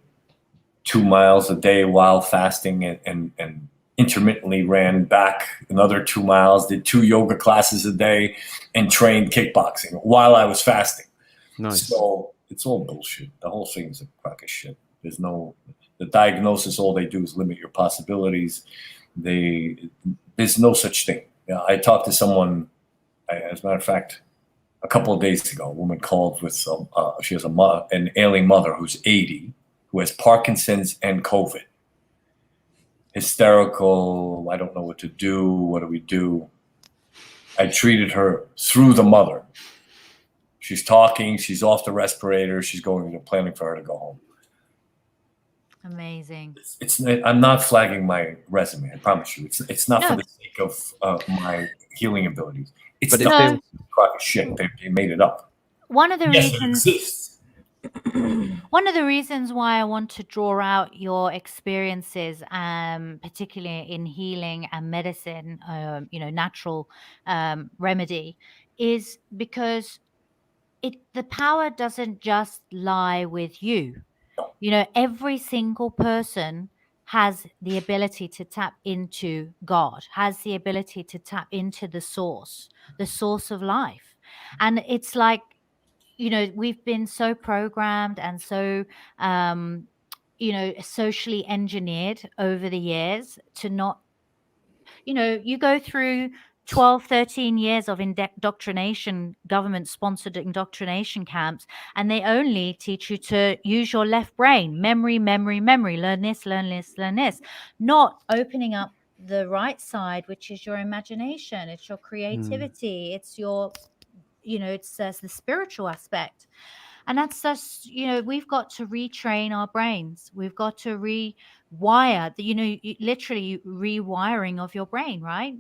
2 miles a day while fasting and intermittently ran back another 2 miles, did 2 yoga classes a day, and trained kickboxing while I was fasting. Nice. So it's all bullshit. The whole thing is a crock of shit. The diagnosis, all they do is limit your possibilities. There's no such thing. I talked to someone, as a matter of fact, a couple of days ago. A woman called with she has an ailing mother who's 80, who has Parkinson's and COVID. Hysterical. I don't know what to do. What do we do? I treated her through the mother. She's talking. She's off the respirator. She's planning for her to go home. Amazing. I'm not flagging my resume. I promise you. It's not for the sake of my healing abilities. It's not crock of shit. They made it up. One of the reasons. It exists. One of the reasons why I want to draw out your experiences, particularly in healing and medicine, natural remedy, is because the power doesn't just lie with you. Every single person has the ability to tap into God, has the ability to tap into the source of life. And it's like, we've been so programmed and so, socially engineered over the years to not, you go through 12, 13 years of indoctrination, government sponsored indoctrination camps, and they only teach you to use your left brain, memory, learn this, not opening up the right side, which is your imagination, it's your creativity, it's your, it's the spiritual aspect. And that's just, we've got to retrain our brains. We've got to rewire literally rewiring of your brain, right?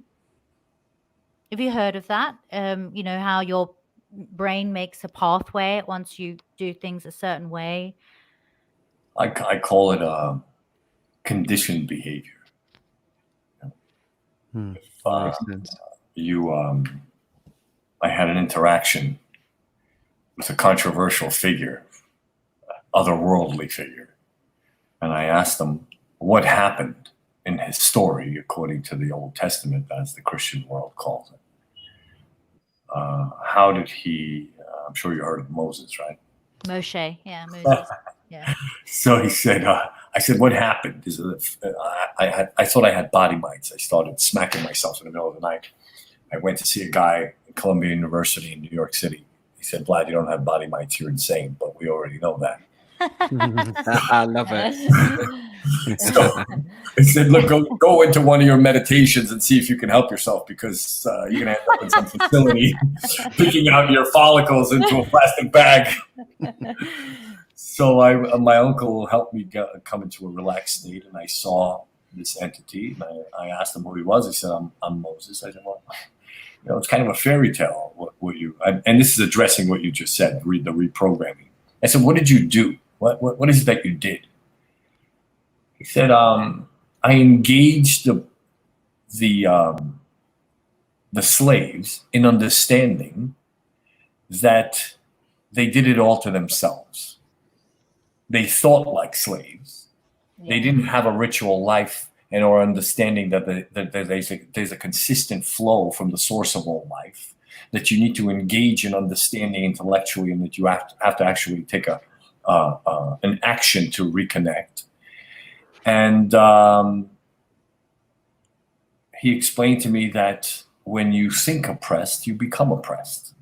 Have you heard of that? How your brain makes a pathway once you do things a certain way. I call it conditioned behavior. Makes sense. I had an interaction with a controversial figure, otherworldly figure, and I asked him what happened in his story according to the Old Testament, as the Christian world calls it. How did he? I'm sure you heard of Moses, right? Moshe, yeah, Moses, yeah. So he said, I said, what happened? I thought I had body mites. I started smacking myself in the middle of the night. I went to see a guy at Columbia University in New York City. He said, Vlad, you don't have body mites. You're insane, but we already know that. I love it. So I said, look, go into one of your meditations and see if you can help yourself, because you're going to end up in some facility picking out your follicles into a plastic bag. So my uncle helped me come into a relaxed state, and I saw this entity, and I asked him who he was. He said, I'm Moses. I said, well, it's kind of a fairy tale. And this is addressing what you just said, the reprogramming. I said, what did you do? What is it that you did? He said, I engaged the slaves in understanding that they did it all to themselves. They thought like slaves. Yeah. They didn't have a ritual life and or understanding that there's a consistent flow from the source of all life, that you need to engage in understanding intellectually, and that you have to actually take an action to reconnect. And he explained to me that when you think oppressed, you become oppressed.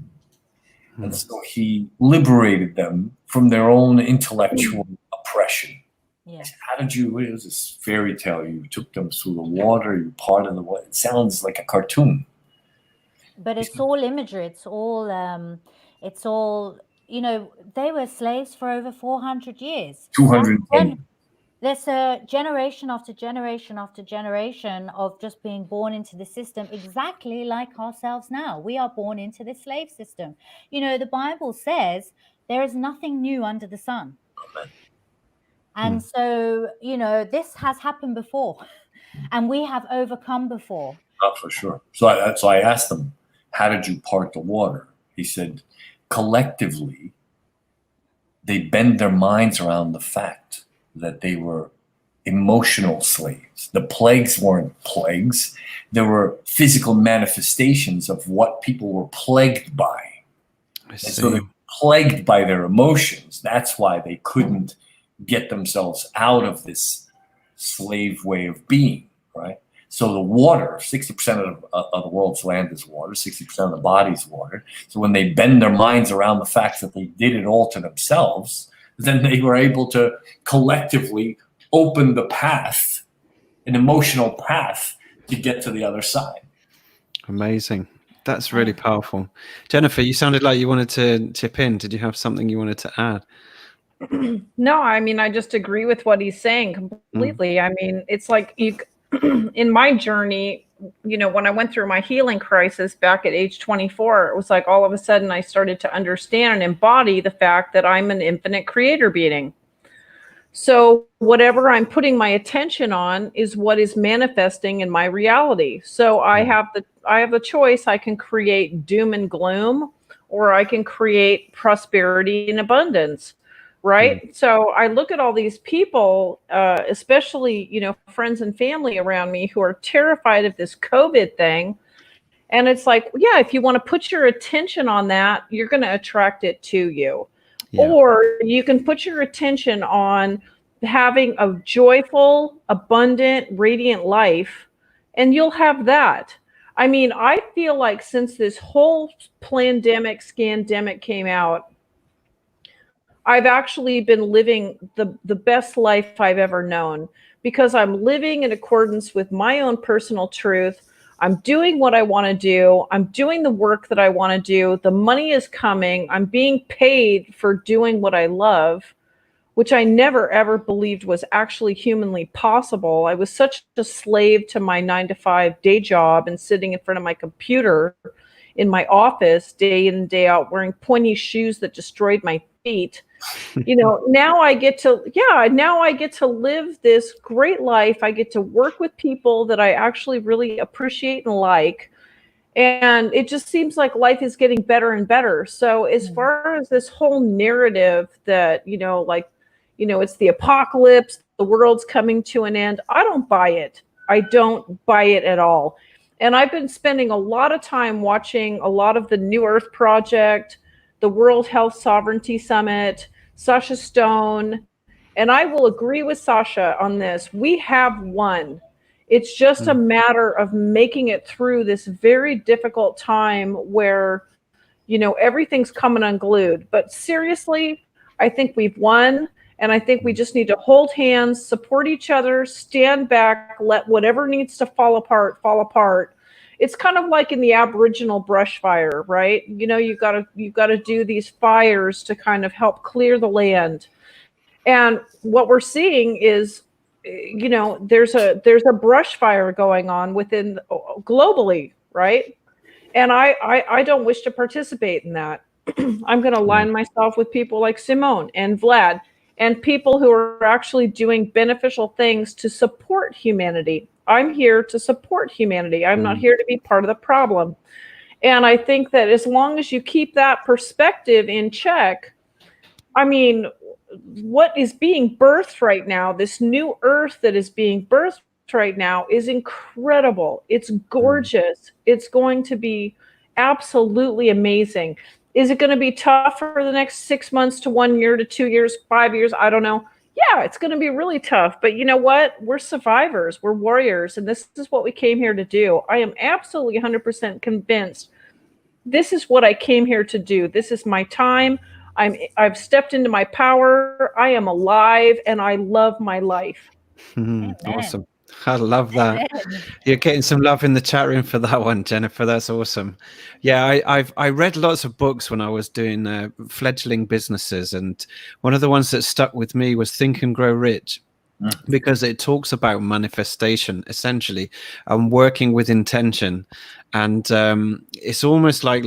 Mm-hmm. And so he liberated them from their own intellectual oppression. Yeah. How did you? It was this fairy tale. You took them through the water. You parted the water. It sounds like a cartoon. But it's all imagery. It's all. They were slaves for over 400 years. 210. There's a generation after generation after generation of just being born into the system, exactly like ourselves now. We are born into the slave system. The Bible says there is nothing new under the sun. Amen. And so, this has happened before, and we have overcome before. Oh, for sure. So I asked them, how did you part the water? He said, collectively, they bend their minds around the fact that they were emotional slaves. The plagues weren't plagues. There were physical manifestations of what people were plagued by. And so they were plagued by their emotions. That's why they couldn't get themselves out of this slave way of being, right? So the water, 60% of the world's land is water, 60% of the body is water. So when they bend their minds around the fact that they did it all to themselves, then they were able to collectively open the path, an emotional path, to get to the other side. Amazing. That's really powerful. Jennifer, you sounded like you wanted to chip in. Did you have something you wanted to add? No, I mean, I just agree with what he's saying completely. I mean, it's like in my journey, when I went through my healing crisis back at age 24, it was like all of a sudden I started to understand and embody the fact that I'm an infinite creator being. So whatever I'm putting my attention on is what is manifesting in my reality. So I have the choice. I can create doom and gloom, or I can create prosperity and abundance. right? So I look at all these people, especially, you know, friends and family around me who are terrified of this COVID thing. And it's like, yeah, if you want to put your attention on that, you're going to attract it to you. Yeah. Or you can put your attention on having a joyful, abundant, radiant life, and you'll have that. I mean, I feel like since this whole pandemic, scandemic came out, I've actually been living the best life I've ever known, because I'm living in accordance with my own personal truth. I'm doing what I want to do. I'm doing the work that I want to do. The money is coming. I'm being paid for doing what I love, which I never ever believed was actually humanly possible. I was such a slave to my 9-to-5 day job and sitting in front of my computer in my office day in and day out wearing pointy shoes that destroyed my feet. You know, now I get to live this great life. I get to work with people that I actually really appreciate and like. And it just seems like life is getting better and better. So as far as this whole narrative that, you know, like, you know, it's the apocalypse, the world's coming to an end, I don't buy it. I don't buy it at all. And I've been spending a lot of time watching a lot of the New Earth Project, the World Health Sovereignty Summit, Sasha Stone, and I will agree with Sasha on this. We have won. It's just a matter of making it through this very difficult time where, you know, everything's coming unglued. But seriously, I think we've won. And I think we just need to hold hands, support each other, stand back, let whatever needs to fall apart, fall apart. It's kind of like in the Aboriginal brush fire, right? You know, you've got to do these fires to kind of help clear the land. And what we're seeing is, you know, there's a brush fire going on within globally, right? And I don't wish to participate in that. I'm going to align myself with people like Simone and Vlad and people who are actually doing beneficial things to support humanity. I'm here to support humanity. I'm not here to be part of the problem. And I think that as long as you keep that perspective in check, I mean, what is being birthed right now, this new earth that is being birthed right now, is incredible. It's gorgeous. It's going to be absolutely amazing. Is it going to be tough for the next 6 months to 1 year to 2 years, 5 years? I don't know. Yeah, it's going to be really tough. But you know what? We're survivors. We're warriors. And this is what we came here to do. I am absolutely 100% convinced this is what I came here to do. This is my time. I've stepped into my power. I am alive and I love my life. Awesome. I love that. You're getting some love in the chat room for that one, Jennifer. That's awesome. Yeah, I read lots of books when I was doing fledgling businesses, and one of the ones that stuck with me was Think and Grow Rich, because it talks about manifestation essentially and working with intention, and it's almost like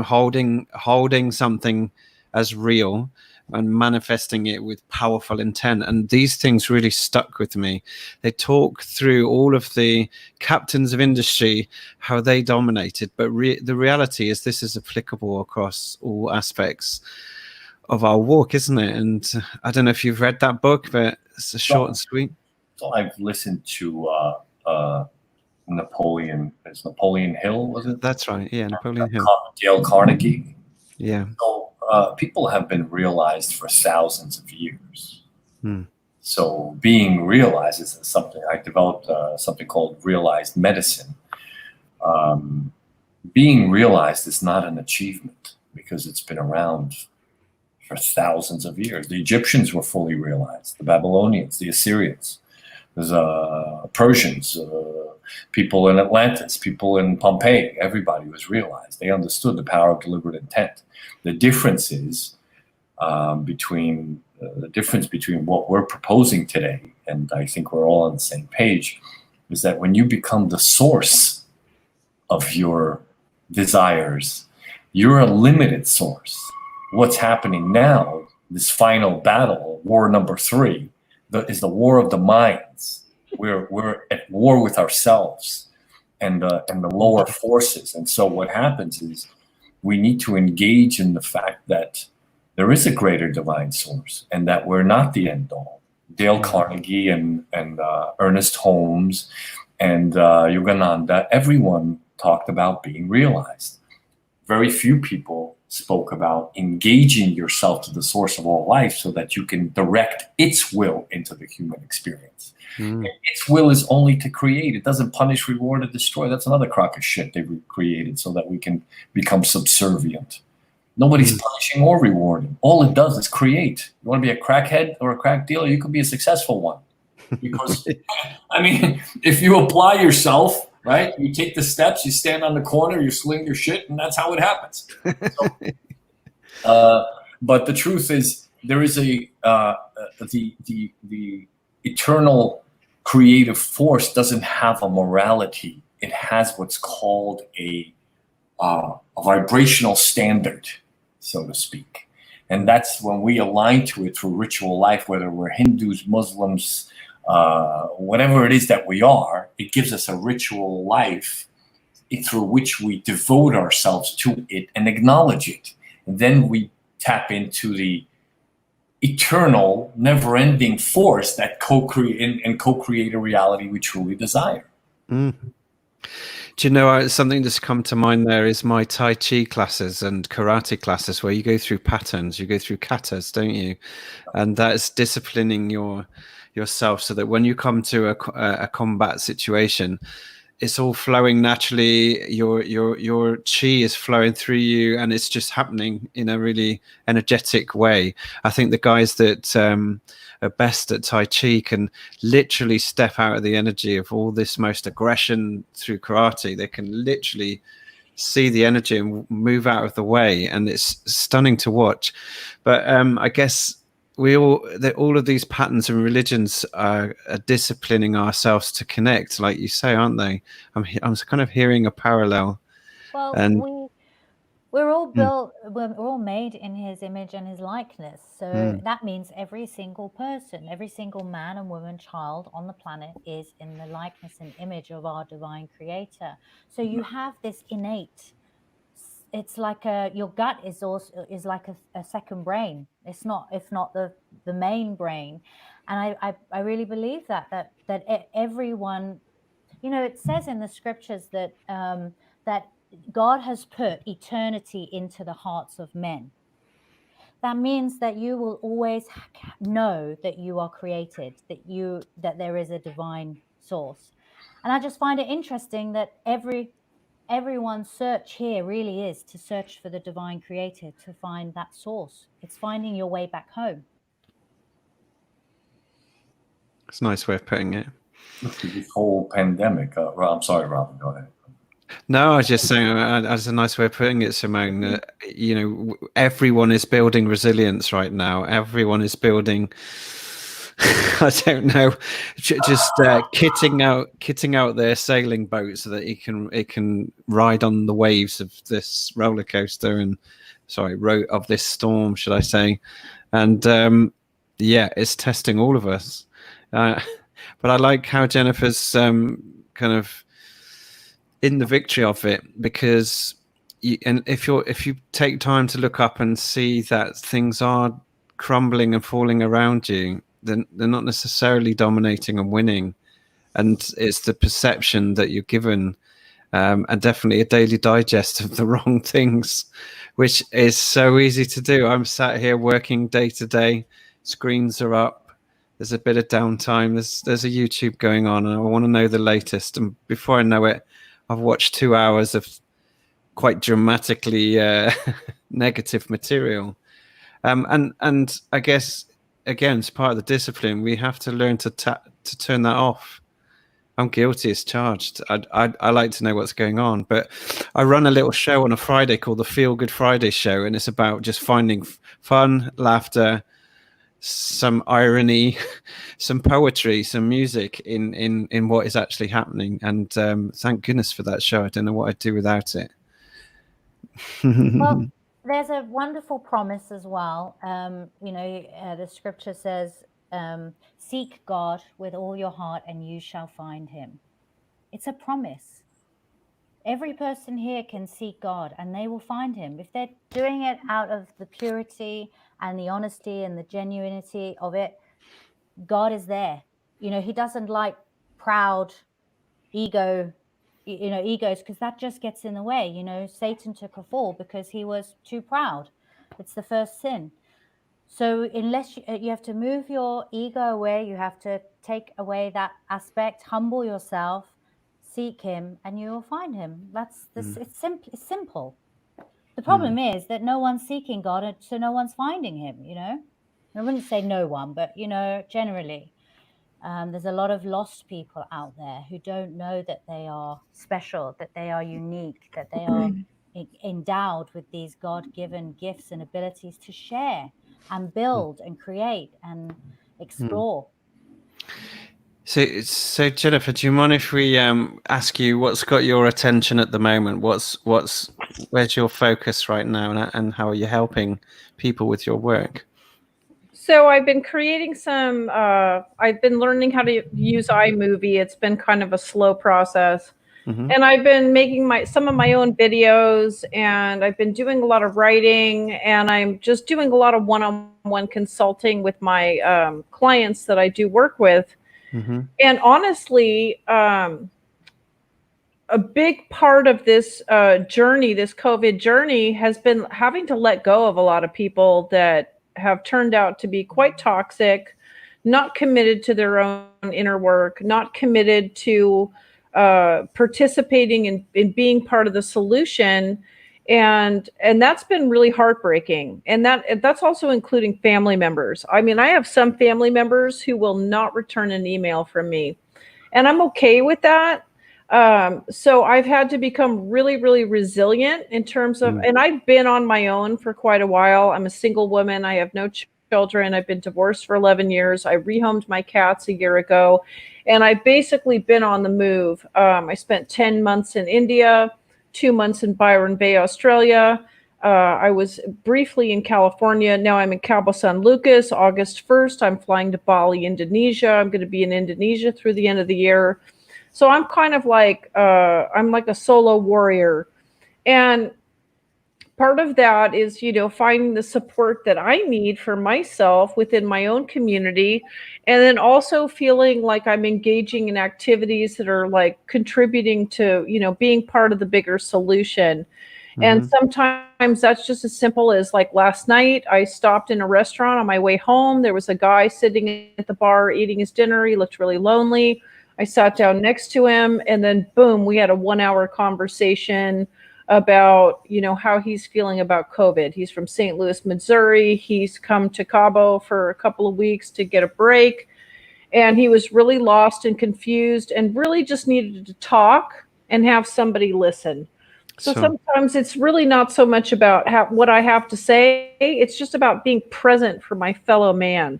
holding something as real and manifesting it with powerful intent. And these things really stuck with me. They talk through all of the captains of industry, how they dominated, but the reality is this is applicable across all aspects of our walk, isn't it? And I don't know if you've read that book, but it's short and sweet. So I've listened to Napoleon Hill, was it? That's right. Yeah, Napoleon Hill. Dale Carnegie. Yeah. So people have been realized for thousands of years. So being realized is something. I developed something called realized medicine. Being realized is not an achievement because it's been around for thousands of years. The Egyptians were fully realized, the Babylonians, the Assyrians, there's Persians, people in Atlantis, people in Pompeii. Everybody was realized. They understood the power of deliberate intent. The difference is between what we're proposing today, and I think we're all on the same page, is that when you become the source of your desires, you're a limited source. What's happening now, this final battle, war number 3, is the war of the minds. We're at war with ourselves and the lower forces. And so what happens is we need to engage in the fact that there is a greater divine source, and that we're not the end all. Dale Carnegie and Ernest Holmes and Yogananda, everyone talked about being realized. Very few people spoke about engaging yourself to the source of all life so that you can direct its will into the human experience. And its will is only to create. It doesn't punish, reward, or destroy. That's another crock of shit they created so that we can become subservient. Nobody's punishing or rewarding. All it does is create. You want to be a crackhead or a crack dealer, you could be a successful one. Because, I mean, if you apply yourself, right, you take the steps, you stand on the corner, you sling your shit, and that's how it happens. So, but the truth is, there is the eternal creative force doesn't have a morality. It has what's called a vibrational standard, so to speak. And that's when we align to it through ritual life, whether we're Hindus, Muslims, whatever it is that we are, it gives us a ritual life through which we devote ourselves to it and acknowledge it. And then we tap into the eternal, never-ending force that co-create a reality we truly desire. Do you know, something that's come to mind there is my Tai Chi classes and karate classes, where you go through patterns, you go through katas, don't you? And that's disciplining yourself so that when you come to a combat situation, it's all flowing naturally. Your chi is flowing through you, and it's just happening in a really energetic way. I think the guys that are best at Tai Chi can literally step out of the energy of all this most aggression through karate. They can literally see the energy and move out of the way, and it's stunning to watch. But I guess all of these patterns and religions are disciplining ourselves to connect, like you say, aren't they? I'm kind of hearing a parallel. Well, and we're all built, we're all made in his image and his likeness. So that means every single person, every single man and woman, child on the planet is in the likeness and image of our divine creator. So you have this innate, it's like your gut is like a second brain. It's not, if not the main brain. And I really believe that everyone, you know, it says in the scriptures that that God has put eternity into the hearts of men. That means that you will always know that you are created, that there is a divine source. And I just find it interesting that everyone's search here really is to search for the divine creator, to find that source. It's finding your way back home. It's a nice way of putting it. This whole pandemic. I'm sorry, Robin, go ahead. No, I was just saying, that's a nice way of putting it, Simone. You know, everyone is building resilience right now. Everyone is building, I don't know, just kitting out their sailing boat so that it can ride on the waves of this roller coaster of this storm, should I say? And yeah, it's testing all of us. But I like how Jennifer's kind of in the victory of it, because if you take time to look up and see that things are crumbling and falling around you, then they're not necessarily dominating and winning, and it's the perception that you're given, and definitely a daily digest of the wrong things, which is so easy to do. I'm sat here working day to day, screens are up, there's a bit of downtime, there's a YouTube going on, and I want to know the latest, and before I know it, I've watched 2 hours of quite dramatically negative material. And I guess, again, it's part of the discipline. We have to learn to turn that off. I'm guilty as charged. I like to know what's going on. But I run a little show on a Friday called the Feel Good Friday Show, and it's about just finding fun, laughter, some irony, some poetry, some music in what is actually happening. And thank goodness for that show. I don't know what I'd do without it. Well, there's a wonderful promise as well. You know, the scripture says, seek God with all your heart and you shall find him. It's a promise. Every person here can seek God and they will find him. If they're doing it out of the purity and the honesty and the genuinity of it, God is there. He doesn't like proud egos, because that just gets in the way. Satan took a fall because he was too proud. It's the first sin. So unless you have to move your ego away, you have to take away that aspect, humble yourself, seek him, and you will find him. It's simple. The problem is that no one's seeking God, so no one's finding him. I wouldn't say no one, but generally, there's a lot of lost people out there who don't know that they are special, that they are unique, that they are endowed with these God-given gifts and abilities to share and build and create and explore. So Jennifer, do you mind if we ask you what's got your attention at the moment? Where's your focus right now, and how are you helping people with your work? So I've been creating I've been learning how to use iMovie. It's been kind of a slow process. And I've been making some of my own videos, and I've been doing a lot of writing, and I'm just doing a lot of one-on-one consulting with my clients that I do work with. And honestly, a big part of this journey, this COVID journey, has been having to let go of a lot of people that have turned out to be quite toxic, not committed to their own inner work, not committed to participating in being part of the solution. And that's been really heartbreaking. And that's also including family members. I mean, I have some family members who will not return an email from me, and I'm okay with that. So I've had to become really, really resilient in terms of, and I've been on my own for quite a while. I'm a single woman. I have no children. I've been divorced for 11 years. I rehomed my cats a year ago, and I've basically been on the move. I spent 10 months in India, 2 months in Byron Bay, Australia. I was briefly in California. Now I'm in Cabo San Lucas. August 1st, I'm flying to Bali, Indonesia. I'm going to be in Indonesia through the end of the year. So I'm kind of like, I'm like a solo warrior. And part of that is, finding the support that I need for myself within my own community. And then also feeling like I'm engaging in activities that are like contributing to, being part of the bigger solution. And sometimes that's just as simple as like last night, I stopped in a restaurant on my way home. There was a guy sitting at the bar eating his dinner. He looked really lonely. I sat down next to him, and then boom, we had a 1-hour conversation about, how he's feeling about COVID. He's from St. Louis, Missouri. He's come to Cabo for a couple of weeks to get a break. And he was really lost and confused and really just needed to talk and have somebody listen. So sometimes it's really not so much about what I have to say. It's just about being present for my fellow man.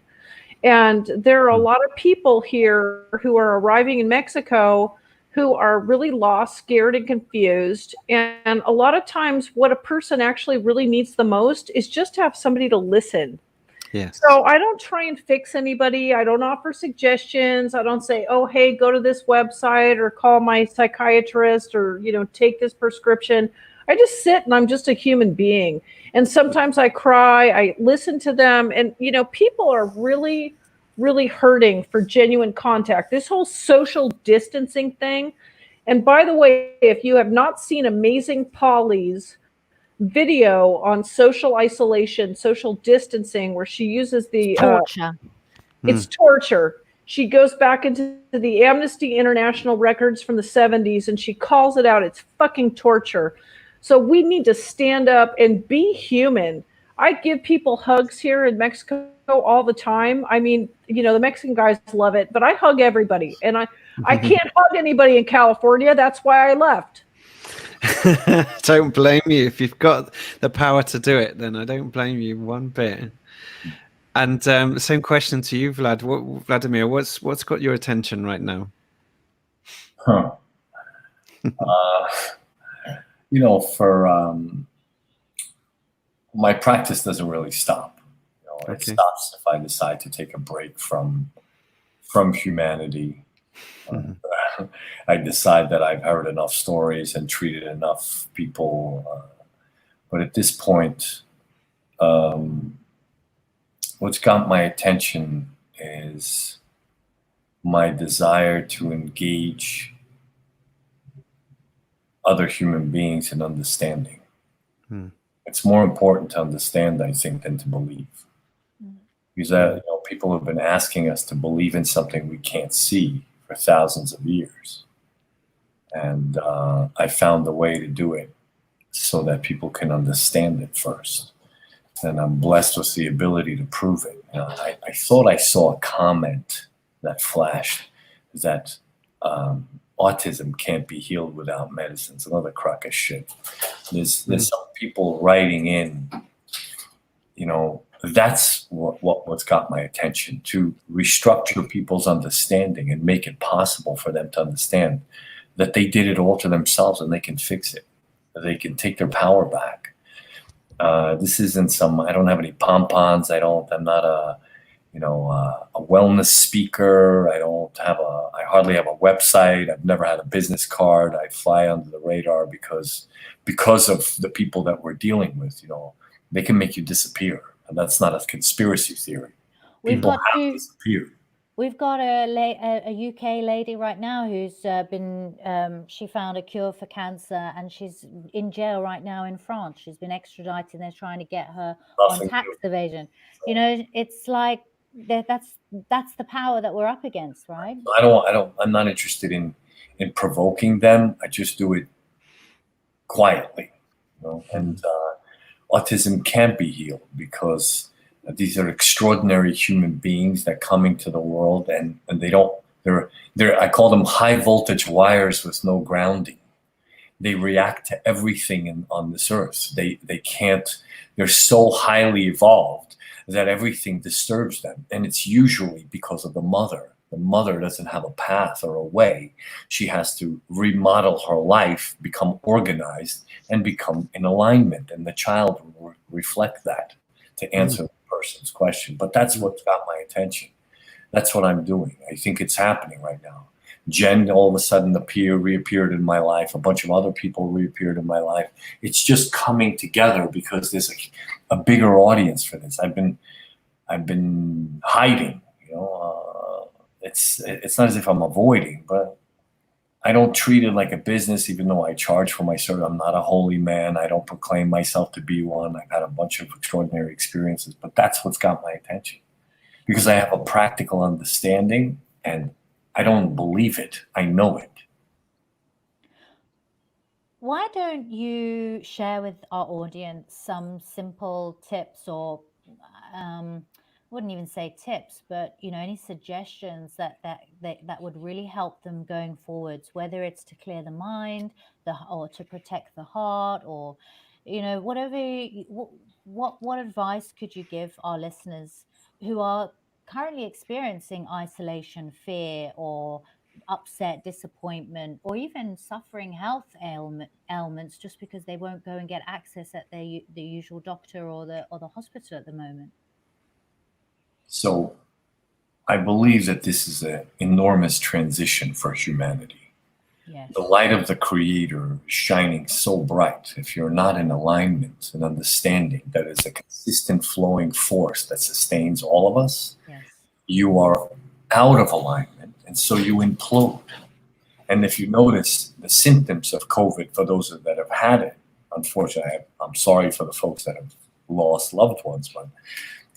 And there are a lot of people here who are arriving in Mexico who are really lost, scared, and confused. And a lot of times what a person actually really needs the most is just to have somebody to listen. Yes. So I don't try and fix anybody. I don't offer suggestions. I don't say, oh, hey, go to this website or call my psychiatrist or, take this prescription. I just sit and I'm just a human being. And sometimes I cry, I listen to them. And, people are really, really hurting for genuine contact. This whole social distancing thing. And by the way, if you have not seen Amazing Polly's video on social isolation, social distancing, where she uses the torture. It's torture. She goes back into the Amnesty International records from the 70s and she calls it out. It's fucking torture. So we need to stand up and be human. I give people hugs here in Mexico all the time. I mean, the Mexican guys love it, but I hug everybody, and I can't hug anybody in California. That's why I left. Don't blame you. If you've got the power to do it, then I don't blame you one bit. And same question to you, Vladimir. What's got your attention right now? My practice doesn't really stop. It stops if I decide to take a break from humanity. I decide that I've heard enough stories and treated enough people. But at this point, what's got my attention is my desire to engage other human beings in understanding. It's more important to understand, I think, than to believe. Because people have been asking us to believe in something we can't see for thousands of years. And I found a way to do it so that people can understand it first. And I'm blessed with the ability to prove it. I thought I saw a comment that flashed that autism can't be healed without medicine. It's another crock of shit. There's some people writing in, that's what's got my attention, to restructure people's understanding and make it possible for them to understand that they did it all to themselves and they can fix it. They can take their power back. This isn't I don't have any pom-poms. I'm not a wellness speaker. I hardly have a website. I've never had a business card. I fly under the radar because of the people that we're dealing with. They can make you disappear. And that's not a conspiracy theory. People have disappeared. We've got a UK lady right now who's she found a cure for cancer, and she's in jail right now in France. She's been extradited. They're trying to get her on tax evasion. It's like that's the power that we're up against, right? I'm not interested in provoking them. I just do it quietly, and autism can't be healed because these are extraordinary human beings that come into the world, and I call them high voltage wires with no grounding. They react to everything on this earth. They're so highly evolved that everything disturbs them. And it's usually because of the mother. The mother doesn't have a path or a way. She has to remodel her life, become organized, and become in alignment. And the child will reflect that to answer the person's question. But that's what's got my attention. That's what I'm doing. I think it's happening right now. Jen all of a sudden reappeared in my life. A bunch of other people reappeared in my life. It's just coming together because there's a bigger audience for this. I've been hiding, it's not as if I'm avoiding, but I don't treat it like a business, even though I charge for my service. I'm not a holy man. I don't proclaim myself to be one. I've had a bunch of extraordinary experiences, but that's what's got my attention because I have a practical understanding and I don't believe it. I know it. Why don't you share with our audience some simple tips or wouldn't even say tips, but any suggestions that would really help them going forwards, whether it's to clear the mind, or to protect the heart, or whatever. What advice could you give our listeners who are currently experiencing isolation, fear, or upset, disappointment, or even suffering health ailments just because they won't go and get access at the usual doctor or the hospital at the moment? So I believe that this is an enormous transition for humanity. Yes. The light of the Creator is shining so bright. If you're not in alignment and understanding that it's a consistent flowing force that sustains all of us, yes, you are out of alignment, and so you implode. And if you notice the symptoms of COVID, for those that have had it, unfortunately, I'm sorry for the folks that have lost loved ones, but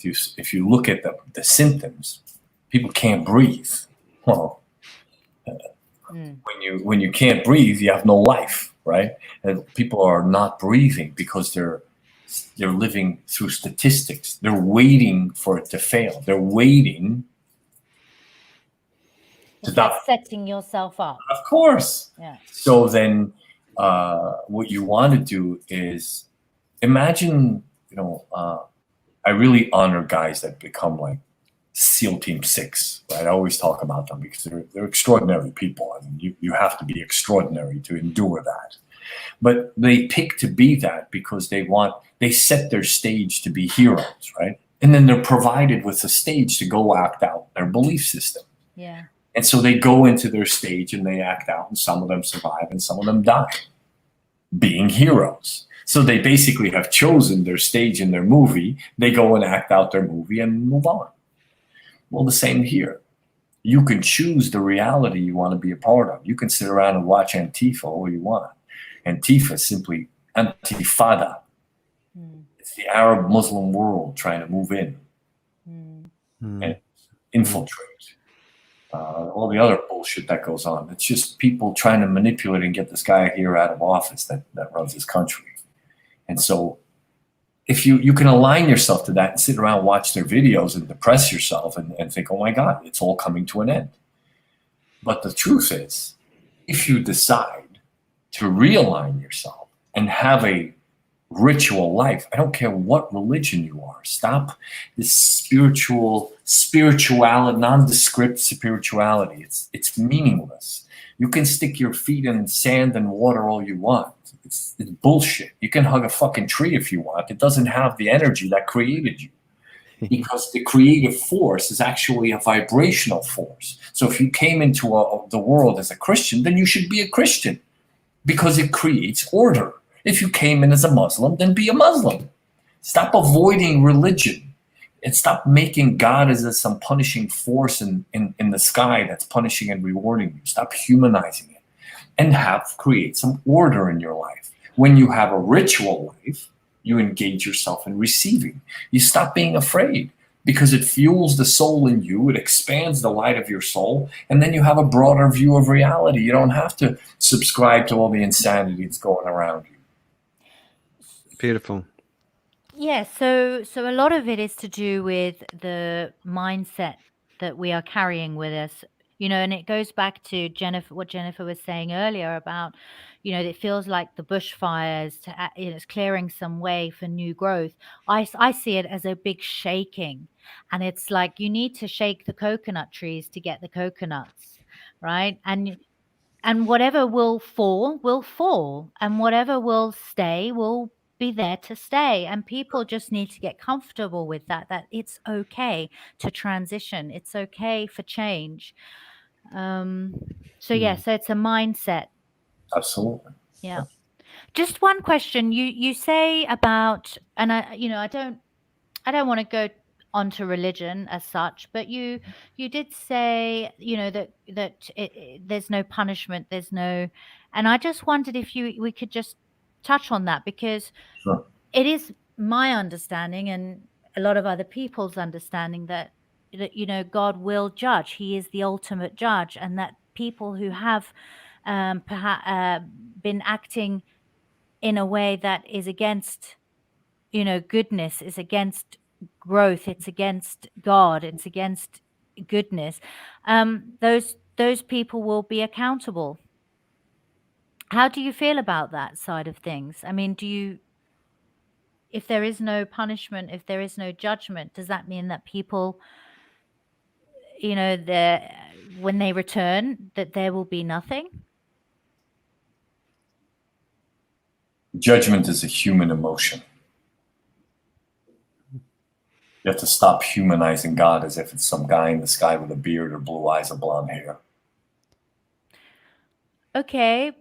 if you look at the symptoms, people can't breathe. Well, when you can't breathe, you have no life, right? And people are not breathing because they're living through statistics. They're waiting for it to fail. They're waiting to die. Setting yourself up. Of course. Yeah. So then, what you want to do is imagine, I really honor guys that become like SEAL Team 6, right? I always talk about them because they're extraordinary people. I mean, you have to be extraordinary to endure that. But they pick to be that because they set their stage to be heroes, right? And then they're provided with a stage to go act out their belief system. Yeah. And so they go into their stage and they act out, and some of them survive and some of them die, being heroes. So they basically have chosen their stage in their movie. They go and act out their movie and move on. Well, the same here. You can choose the reality you want to be a part of. You can sit around and watch Antifa all you want. Antifa is simply Antifada. It's the Arab Muslim world trying to move in and infiltrate. All the other bullshit that goes on. It's just people trying to manipulate and get this guy here out of office that runs this country. And so if you can align yourself to that and sit around and watch their videos and depress yourself and think, oh my God, it's all coming to an end. But the truth is, if you decide to realign yourself and have a ritual life, I don't care what religion you are, stop this spirituality, nondescript spirituality. It's meaningless. You can stick your feet in sand and water all you want. It's bullshit. You can hug a fucking tree if you want. It doesn't have the energy that created you, because the creative force is actually a vibrational force. So if you came into the world as a Christian, then you should be a Christian, because it creates order. If you came in as a Muslim, then be a Muslim. Stop avoiding religion and stop making God as some punishing force in the sky that's punishing and rewarding you. Stop humanizing it and create some order in your life. When you have a ritual life, you engage yourself in receiving. You stop being afraid, because it fuels the soul in you. It expands the light of your soul. And then you have a broader view of reality. You don't have to subscribe to all the insanity that's going around you. Beautiful. Yeah, so a lot of it is to do with the mindset that we are carrying with us, and it goes back to what Jennifer was saying earlier about, it feels like the bushfires, it's clearing some way for new growth. I see it as a big shaking, and it's like you need to shake the coconut trees to get the coconuts, right? And whatever will fall, and whatever will stay will be there to stay. And people just need to get comfortable with that it's okay to transition. It's okay for change. So it's a mindset. Absolutely. Yeah. Just one question. You say about, and I don't want to go onto religion as such, but you did say, that there's no punishment, and I just wondered if we could just touch on that, because Sure. It is my understanding and a lot of other people's understanding that God will judge. He is the ultimate judge, and that people who have perhaps been acting in a way that is against goodness, is against growth, it's against God, it's against goodness, those people will be accountable. How do you feel about that side of things? I mean, if there is no punishment, if there is no judgment, does that mean that people, when they return, that there will be nothing? Judgment is a human emotion. You have to stop humanizing God as if it's some guy in the sky with a beard or blue eyes or blonde hair. Okay.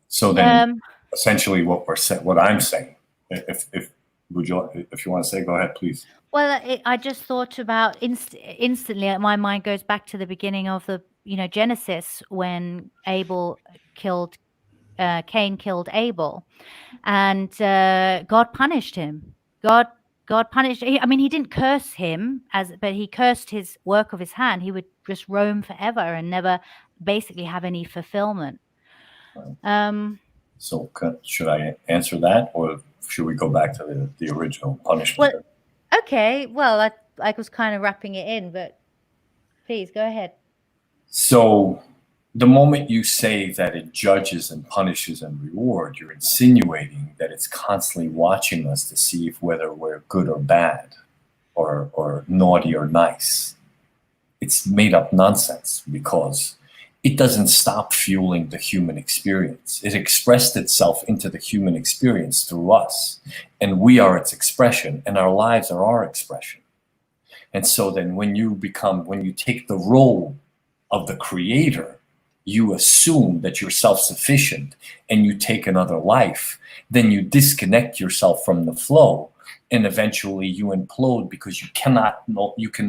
So then, essentially, what I'm saying, if you want to say, go ahead, please. Well, I just thought about instantly. My mind goes back to the beginning of the Genesis, when Cain killed Abel, and God punished him. God punished. I mean, he didn't curse him but he cursed his work of his hand. He would just roam forever and never basically have any fulfillment. So should I answer that, or should we go back to the original punishment? Well, okay. Well, I was kind of wrapping it in, but please go ahead. So the moment you say that it judges and punishes and reward, you're insinuating that it's constantly watching us to see whether we're good or bad, or naughty or nice. It's made up nonsense, because it doesn't stop fueling the human experience. It expressed itself into the human experience through us, and we are its expression, and our lives are our expression. And so then when you take the role of the creator, you assume that you're self-sufficient and you take another life, then you disconnect yourself from the flow, and eventually you implode because you can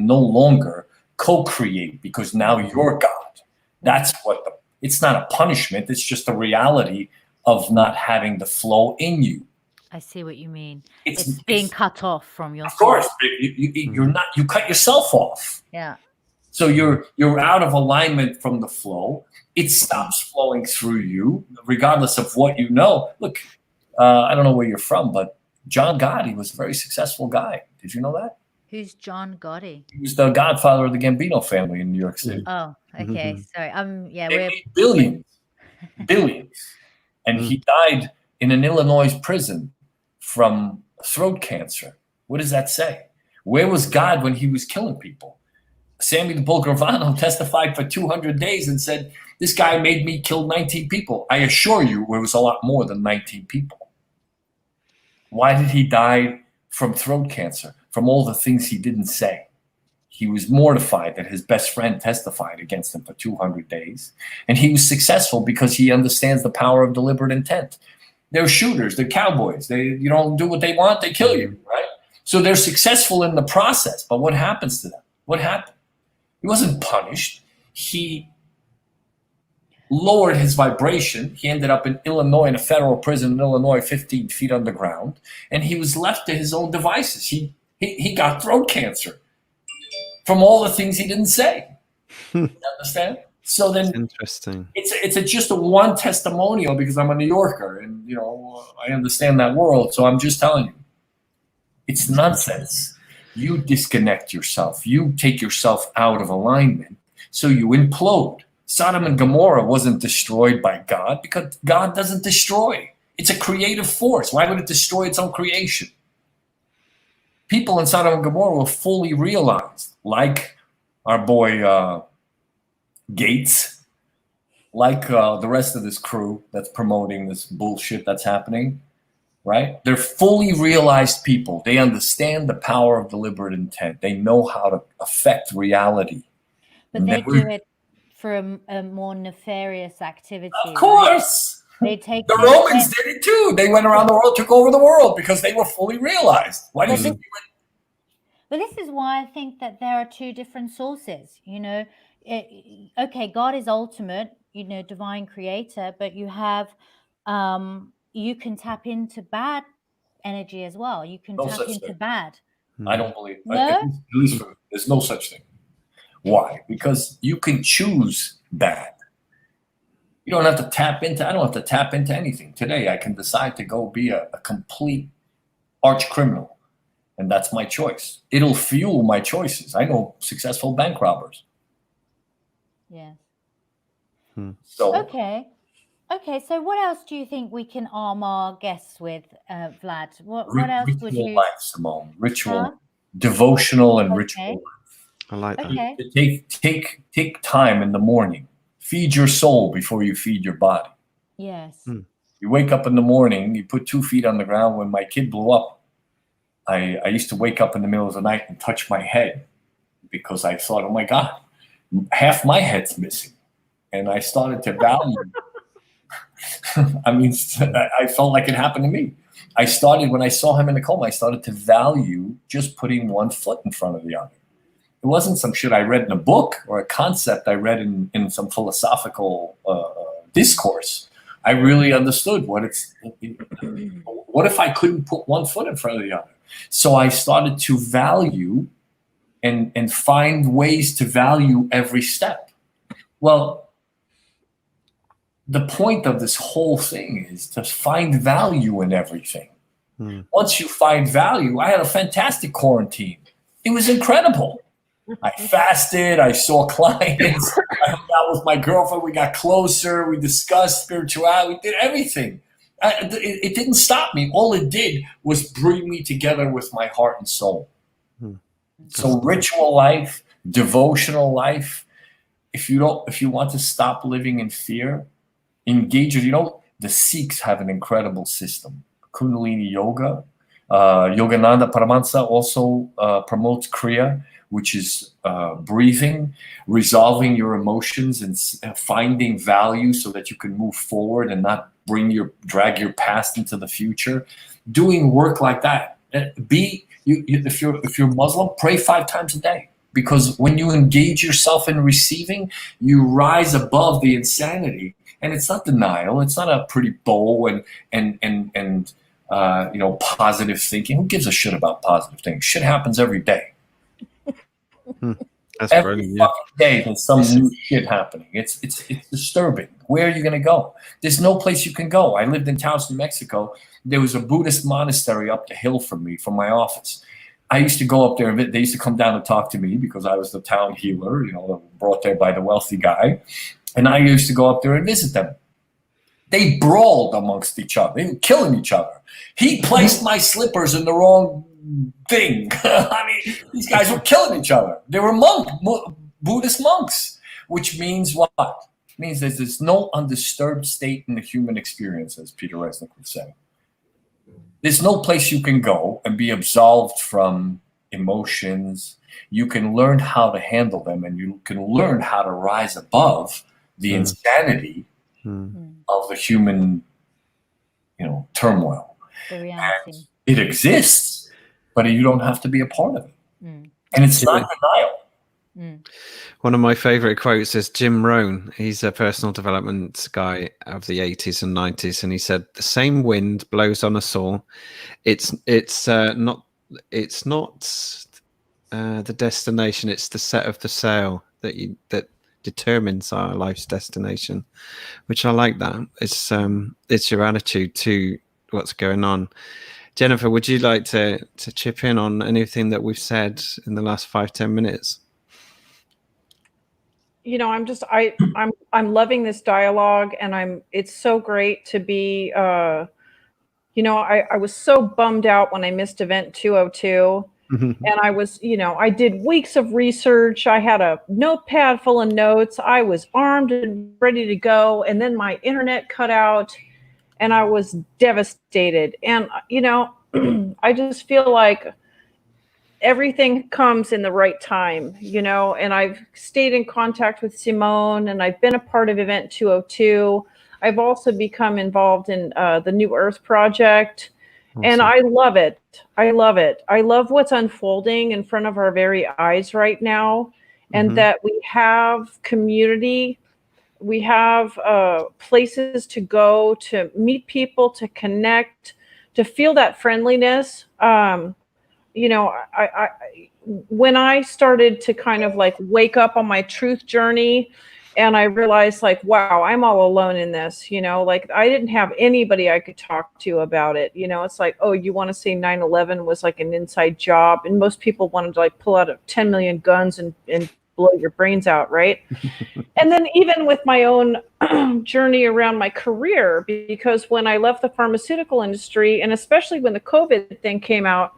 no longer co-create, because now you're God. That's what it's not a punishment, it's just a reality of not having the flow in you. I see what you mean. It's being cut off from your Of course, you cut yourself off. Yeah. So you're out of alignment from the flow. It stops flowing through you, regardless of what you know. Look, I don't know where you're from, but John Gotti was a very successful guy. Did you know that? Who's John Gotti? He was the godfather of the Gambino family in New York City. Oh, okay. Sorry. Yeah, They we're made billions. And he died in an Illinois prison from throat cancer. What does that say? Where was God when he was killing people? Sammy the Bull Gravano testified for 200 days and said, this guy made me kill 19 people. I assure you it was a lot more than 19 people. Why did he die from throat cancer? From all the things he didn't say. He was mortified that his best friend testified against him for 200 days. And he was successful because he understands the power of deliberate intent. They're shooters, they're cowboys. You don't do what they want, they kill you, right? So they're successful in the process. But what happens to them? What happened? He wasn't punished. He lowered his vibration. He ended up in Illinois, in a federal prison in Illinois, 15 feet underground. And he was left to his own devices. He got throat cancer from all the things he didn't say. You understand? So then, interesting. It's just a one testimonial because I'm a New Yorker and I understand that world. So I'm just telling you, it's nonsense. You disconnect yourself. You take yourself out of alignment, so you implode. Sodom and Gomorrah wasn't destroyed by God because God doesn't destroy. It's a creative force. Why would it destroy its own creation? People in Sodom and Gomorrah were fully realized, like our boy Gates, like the rest of this crew that's promoting this bullshit that's happening, right? They're fully realized people. They understand the power of deliberate intent. They know how to affect reality. But they do it for a more nefarious activity. Of course. Right? They take the Romans did it too. They went around the world, took over the world because they were fully realized. Why do you think? But this is why I think that there are two different sources. Okay, God is ultimate, divine creator, but you have, you can tap into bad energy as well. You can tap into bad. I don't believe. No? At least for me, there's no such thing. Why? Because you can choose bad. You don't have to tap into. I don't have to tap into anything. Today, I can decide to go be a complete arch criminal. And that's my choice. It'll fuel my choices. I know successful bank robbers. Yeah. So Okay. So what else do you think we can arm our guests with, Vlad? What else would you? Life, Simone. Ritual, devotional, and ritual life. I like that. Okay. Take time in the morning. Feed your soul before you feed your body. Yes. You wake up in the morning. You put 2 feet on the ground. When my kid blew up, I used to wake up in the middle of the night and touch my head because I thought, oh my God, half my head's missing. And I started to value. I felt like it happened to me. When I saw him in the coma, I started to value just putting one foot in front of the other. It wasn't some shit I read in a book or a concept I read in some philosophical discourse. I really understood what if I couldn't put one foot in front of the other? So I started to value and find ways to value every step. Well, the point of this whole thing is to find value in everything. Once you find value, I had a fantastic quarantine. It was incredible. I fasted. I saw clients. I hung out with my girlfriend. We got closer. We discussed spirituality. We did everything. It didn't stop me. All it did was bring me together with my heart and soul. So ritual life, devotional life. If you want to stop living in fear, engage with. The Sikhs have an incredible system. Kundalini yoga. Yogananda Paramahansa also promotes Kriya, which is breathing, resolving your emotions, and finding value so that you can move forward and not drag your past into the future. Doing work like that. If you're Muslim, pray 5 times a day, because when you engage yourself in receiving, you rise above the insanity. And it's not denial. It's not a pretty bow and positive thinking. Who gives a shit about positive thinking? Shit happens every day. That's every brilliant. fucking day there's some new shit happening. It's disturbing. Where are you going to go? There's no place you can go. I lived in Taos, New Mexico. There was a Buddhist monastery up the hill from me, from my office. I used to go up there, and they used to come down to talk to me because I was the town healer, brought there by the wealthy guy. And I used to go up there and visit them. They brawled amongst each other. They were killing each other. He placed my slippers in the wrong thing. I mean, these guys were killing each other. They were Buddhist monks, which means what? It means that there's no undisturbed state in the human experience, as Peter Resnick would say. There's no place you can go and be absolved from emotions. You can learn how to handle them, and you can learn how to rise above the insanity of the human, turmoil. The reality. And it exists, but you don't have to be a part of it. And it's not denial. One of my favorite quotes is Jim Rohn. He's a personal development guy of the 80s and 90s, and he said, "The same wind blows on us all. It's not the destination. It's the set of the sail that determines our life's destination," which I like that. It's your attitude to what's going on. Jennifer, would you like to chip in on anything that we've said in the last 5-10 minutes? I'm loving this dialogue, and it's so great to be, I was so bummed out when I missed event 202. And I was, I did weeks of research. I had a notepad full of notes. I was armed and ready to go. And then my internet cut out and I was devastated. And, I just feel like everything comes in the right time, and I've stayed in contact with Simone, and I've been a part of event 202. I've also become involved in the New Earth Project. Awesome. And I love it. I love what's unfolding in front of our very eyes right now, and that we have community. We have places to go to meet people, to connect, to feel that friendliness. When I started to kind of like wake up on my truth journey, and I realized like, wow, I'm all alone in this, like I didn't have anybody I could talk to about it. It's like, oh, you want to say 9/11 was like an inside job, and most people wanted to like pull out 10 million guns and blow your brains out, right? And then even with my own journey around my career, because when I left the pharmaceutical industry, and especially when the COVID thing came out,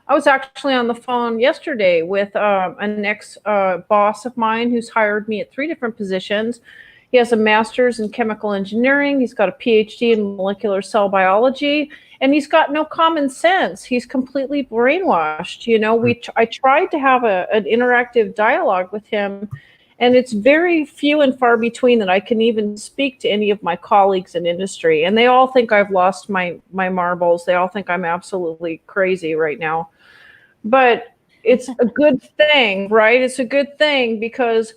I was actually on the phone yesterday with an ex-boss of mine who's hired me at 3 different positions. He has a master's in chemical engineering. He's got a PhD in molecular cell biology, and he's got no common sense. He's completely brainwashed. I tried to have an interactive dialogue with him, and it's very few and far between that I can even speak to any of my colleagues in industry. And they all think I've lost my marbles. They all think I'm absolutely crazy right now. But it's a good thing, right? It's a good thing because,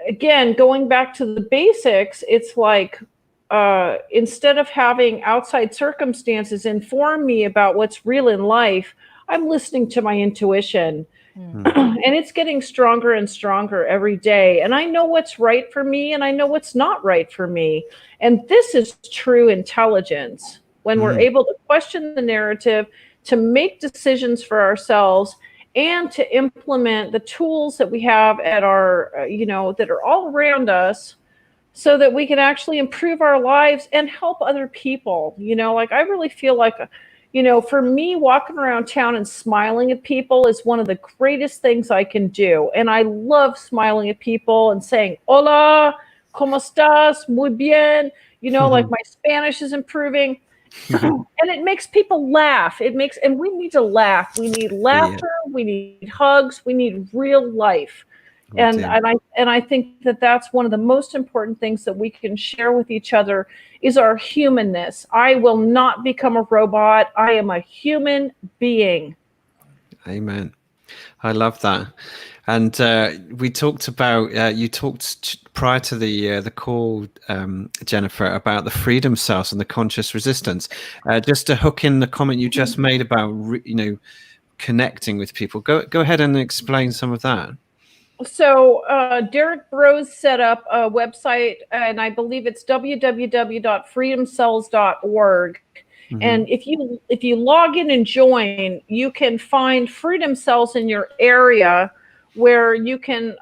again, going back to the basics, it's like instead of having outside circumstances inform me about what's real in life, I'm listening to my intuition. And it's getting stronger and stronger every day. And I know what's right for me, and I know what's not right for me. And this is true intelligence. When we're able to question the narrative, to make decisions for ourselves, and to implement the tools that we have at our, that are all around us, so that we can actually improve our lives and help other people. I really feel like, for me, walking around town and smiling at people is one of the greatest things I can do. And I love smiling at people and saying, hola, ¿cómo estás? Muy bien. Like my Spanish is improving. And it makes people laugh. And we need to laugh. We need laughter. we need hugs, we need real life. And I think that that's one of the most important things that we can share with each other is our humanness. I will not become a robot. I am a human being. Amen. I love that. And we talked about, you talked prior to the call, Jennifer, about the freedom cells and the conscious resistance. Just to hook in the comment you just made about, connecting with people. Go ahead and explain some of that. So Derek Bros set up a website, and I believe it's www.freedomcells.org. Mm-hmm. And if you log in and join, you can find freedom cells in your area where you can,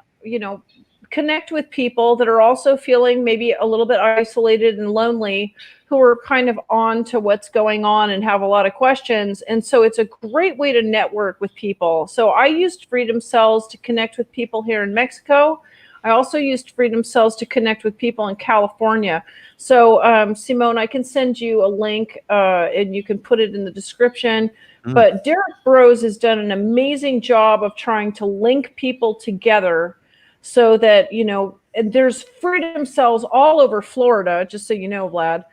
connect with people that are also feeling maybe a little bit isolated and lonely, who are kind of on to what's going on and have a lot of questions. And so it's a great way to network with people. So I used Freedom Cells to connect with people here in Mexico. I also used Freedom Cells to connect with people in California. So Simone, I can send you a link and you can put it in the description. But Derek Bros has done an amazing job of trying to link people together so that, there's Freedom Cells all over Florida, just so you know, Vlad.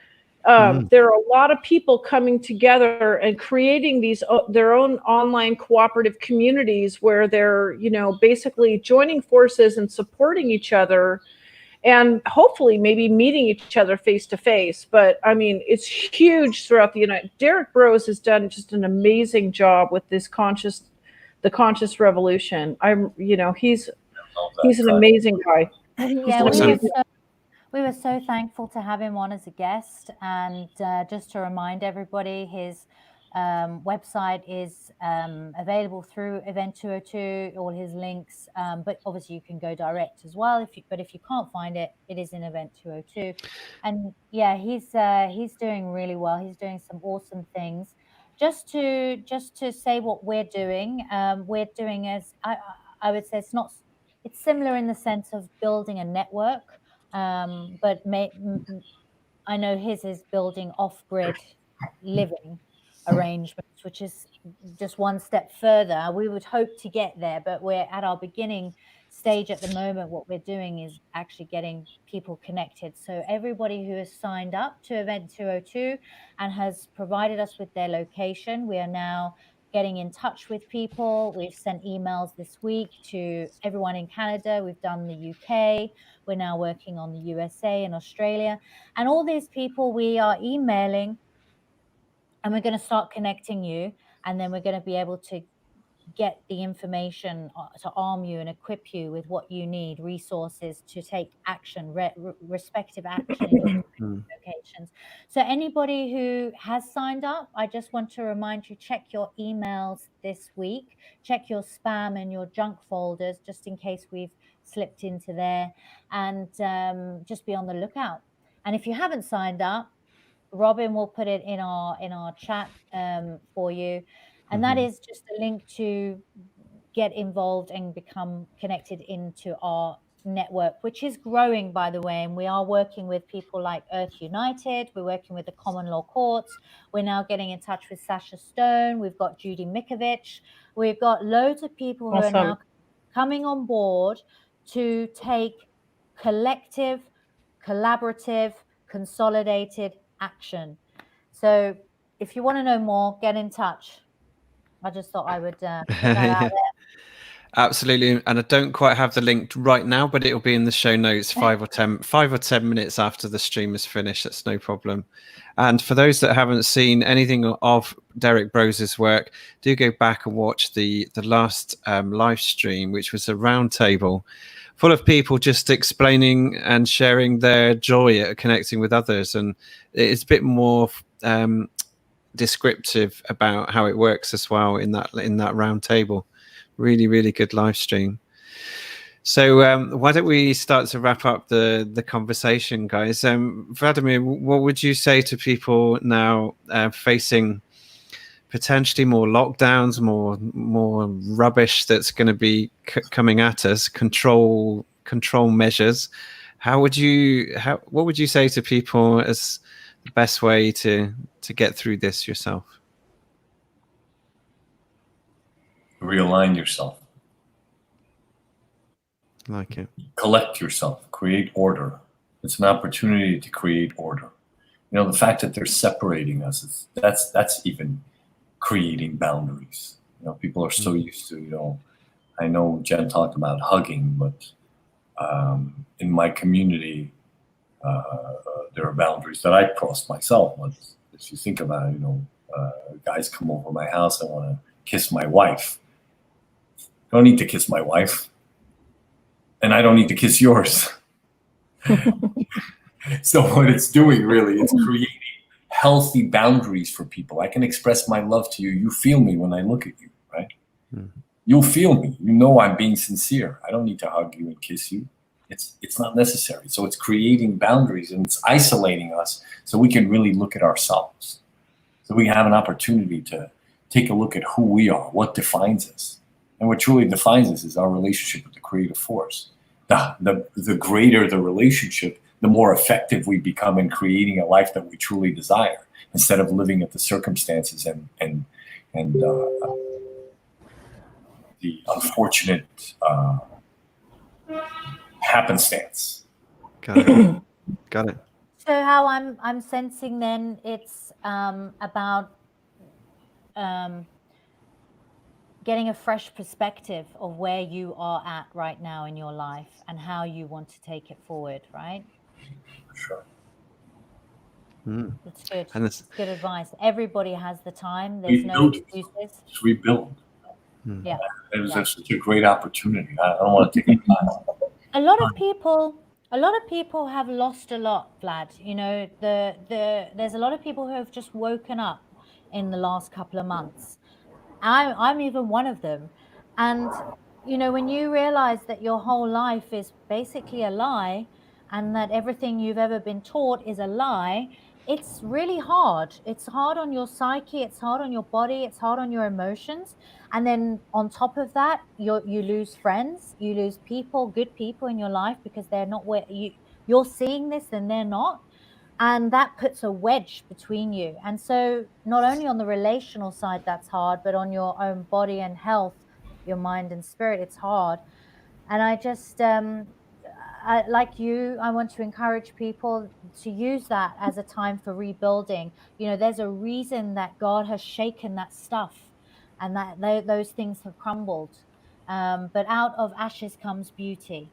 There are a lot of people coming together and creating these their own online cooperative communities where they're, basically joining forces and supporting each other, and hopefully maybe meeting each other face to face. But I mean, it's huge throughout the United. Derek Bros has done just an amazing job with the conscious revolution. He's an amazing guy. Yeah, we were so thankful to have him on as a guest. And just to remind everybody, his website is available through Event 202, all his links. But obviously you can go direct as well. But if you can't find it, it is in Event 202. And yeah, he's doing really well. He's doing some awesome things. Just to say what we're doing as I would say it's similar in the sense of building a network. But I know his is building off-grid living arrangements, which is just one step further. We would hope to get there, but we're at our beginning stage at the moment. What we're doing is actually getting people connected. So everybody who has signed up to Event 202 and has provided us with their location, we are now getting in touch with people. We've sent emails this week to everyone in Canada. We've done the UK. We're now working on the USA and Australia. And all these people we are emailing, and we're going to start connecting you. And then we're going to be able to get the information to arm you and equip you with what you need, resources to take action, respective action in locations. So anybody who has signed up, I just want to remind you, check your emails this week, check your spam and your junk folders, just in case we've slipped into there, and just be on the lookout. And if you haven't signed up, Robin will put it in our chat for you. And that is just a link to get involved and become connected into our network, which is growing, by the way. And we are working with people like Earth United. We're working with the Common Law Courts. We're now getting in touch with Sasha Stone. We've got Judy Mikovich. We've got loads of people who are now coming on board to take collective, collaborative, consolidated action. So if you want to know more, get in touch. I just thought I would put that out there. Absolutely. And I don't quite have the link right now, but it'll be in the show notes 5 or 10 minutes after the stream is finished. That's no problem. And for those that haven't seen anything of Derek Bros's work, do go back and watch the last live stream, which was a roundtable full of people just explaining and sharing their joy at connecting with others. And it's a bit more descriptive about how it works as well in that round table. Really, really good live stream. So why don't we start to wrap up the conversation, guys? Vladimir, what would you say to people now facing potentially more lockdowns, more rubbish that's going to be coming at us, control measures? What would you say to people as the best way to get through this yourself? realign yourself, Like it. collect yourself, create order. It's an opportunity to create order. You know, the fact that they're separating us, that's even creating boundaries. You know, people are so used to, you know, I know Jen talked about hugging, but in my community, there are boundaries that I crossed myself. But if you think about it, you know, guys come over my house and want to kiss my wife. I don't need to kiss my wife, and I don't need to kiss yours. So what it's doing really, it's creating healthy boundaries for people. I can express my love to you. You feel me when I look at you, right? You'll feel me. You know I'm being sincere. I don't need to hug you and kiss you. It's not necessary. So it's creating boundaries, and it's isolating us so we can really look at ourselves. So we have an opportunity to take a look at who we are, what defines us. And what truly defines us is our relationship with the creative force. The greater the relationship, the more effective we become in creating a life that we truly desire, instead of living at the circumstances and the unfortunate happenstance. Got it. Got it. So how I'm sensing then it's about getting a fresh perspective of where you are at right now in your life and how you want to take it forward, right? Sure. That's good. And It's good advice. Everybody has the time. There's no excuses. It's rebuild. Yeah. It's such a great opportunity. I don't want to take any time. A lot of people have lost a lot, Vlad. You know, there's a lot of people who have just woken up in the last couple of months. I'm even one of them. And you know, when you realize that your whole life is basically a lie, and that everything you've ever been taught is a lie, it's really hard. It's hard on your psyche, it's hard on your body, it's hard on your emotions. And then on top of that, you lose friends, you lose people, good people in your life, because they're not where you're seeing this and they're not. And that puts a wedge between you. And so not only on the relational side that's hard, but on your own body and health, your mind and spirit, it's hard. And I just like you, I want to encourage people to use that as a time for rebuilding. You know, there's a reason that God has shaken that stuff, and that those things have crumbled. But out of ashes comes beauty.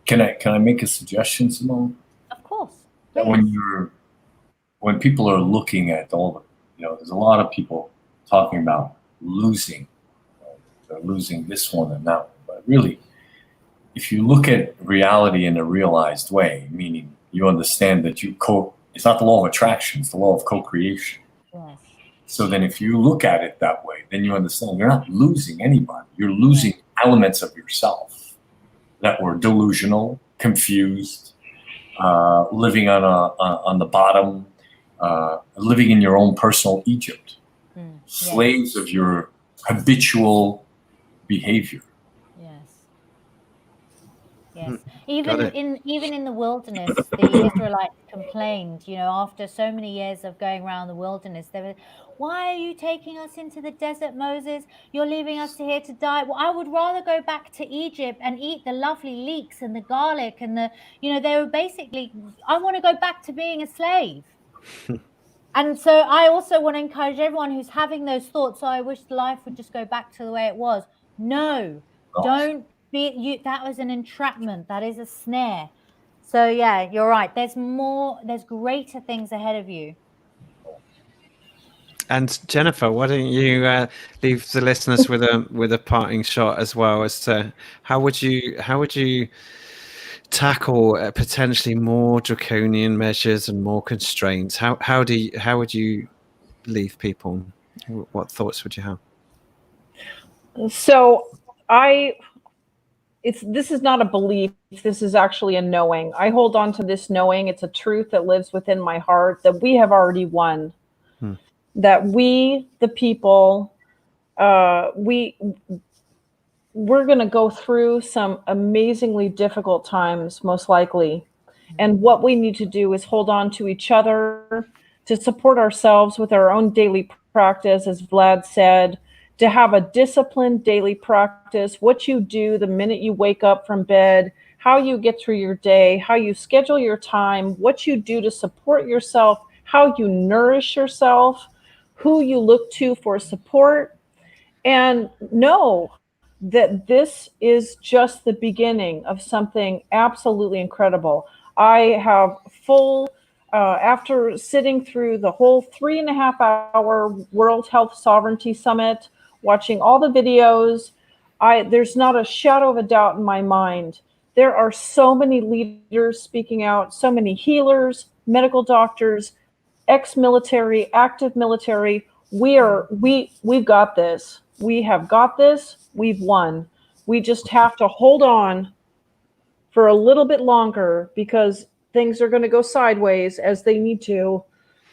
Can I make a suggestion, Simone? Of course. That when people are looking at all the, you know, there's a lot of people talking about losing. They're losing this one and that one. But really, if you look at reality in a realized way, meaning you understand that it's not the law of attraction, it's the law of co-creation. Yes. So then if you look at it that way, then you understand you're not losing anybody. You're losing elements of yourself that were delusional, confused, living on the bottom, living in your own personal Egypt, slaves of your habitual behavior. Yes. Even in the wilderness, the Israelites complained, you know, after so many years of going around the wilderness, they were, why are you taking us into the desert, Moses? You're leaving us here to die. Well, I would rather go back to Egypt and eat the lovely leeks and the garlic and the, you know, they were basically, I want to go back to being a slave. And so I also want to encourage everyone who's having those thoughts, I wish life would just go back to the way it was. No, don't. That was an entrapment. That is a snare. So yeah, you're right. There's greater things ahead of you. And Jennifer, why don't you leave the listeners with a parting shot as well, as to how would you tackle potentially more draconian measures and more constraints? How would you leave people? What thoughts would you have? So this is not a belief. This is actually a knowing. I hold on to this knowing. It's a truth that lives within my heart that we have already won. That we, the people, we're going to go through some amazingly difficult times, most likely. And what we need to do is hold on to each other, to support ourselves with our own daily practice, as Vlad said, to have a disciplined daily practice, what you do the minute you wake up from bed, how you get through your day, how you schedule your time, what you do to support yourself, how you nourish yourself, who you look to for support, and know that this is just the beginning of something absolutely incredible. I have after sitting through the whole 3.5 hour World Health Sovereignty Summit, watching all the videos, there's not a shadow of a doubt in my mind. There are so many leaders speaking out, so many healers, medical doctors, ex-military, active military. We've got this. We have got this. We've won. We just have to hold on for a little bit longer because things are going to go sideways as they need to.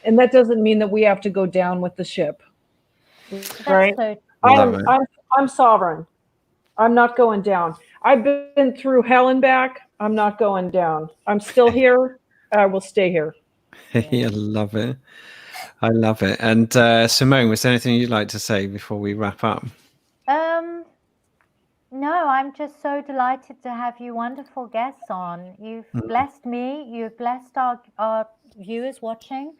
And that doesn't mean that we have to go down with the ship. Right? So I'm sovereign. I'm not going down. I've been through hell and back. I'm not going down. I'm still here. I will stay here. I love it. I love it. And Simone, was there anything you'd like to say before we wrap up? No, I'm just so delighted to have you wonderful guests on. You've blessed me. You've blessed our viewers watching.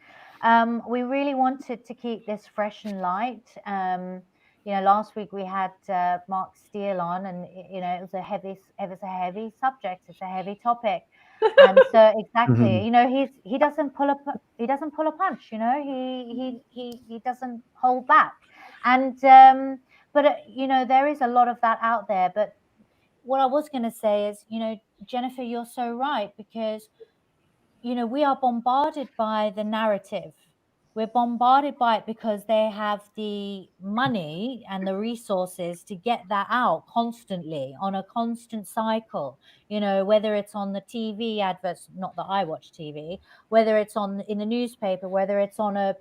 We really wanted to keep this fresh and light. Last week we had Mark Steele on, and it was a heavy subject. It's a heavy topic. And so exactly, he doesn't pull a punch. He doesn't hold back. And but there is a lot of that out there. But what I was going to say is, Jennifer, you're so right, because we are bombarded by the narrative. We're bombarded by it because they have the money and the resources to get that out constantly on a constant cycle, whether it's on the TV adverts, not that I watch TV, whether it's in the newspaper, whether it's on a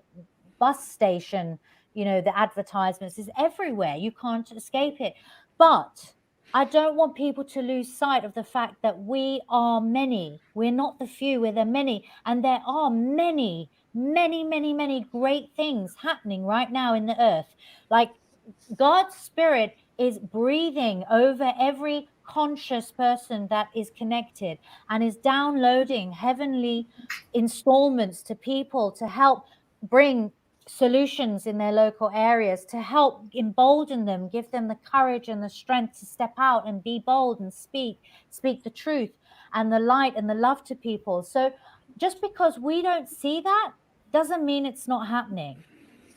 bus station, the advertisements is everywhere. You can't escape it. But I don't want people to lose sight of the fact that we are many. We're not the few, we're the many. And there are many great things happening right now in the earth. Like God's spirit is breathing over every conscious person that is connected and is downloading heavenly installments to people to help bring solutions in their local areas, to help embolden them, give them the courage and the strength to step out and be bold and speak the truth and the light and the love to people. So just because we don't see that doesn't mean it's not happening.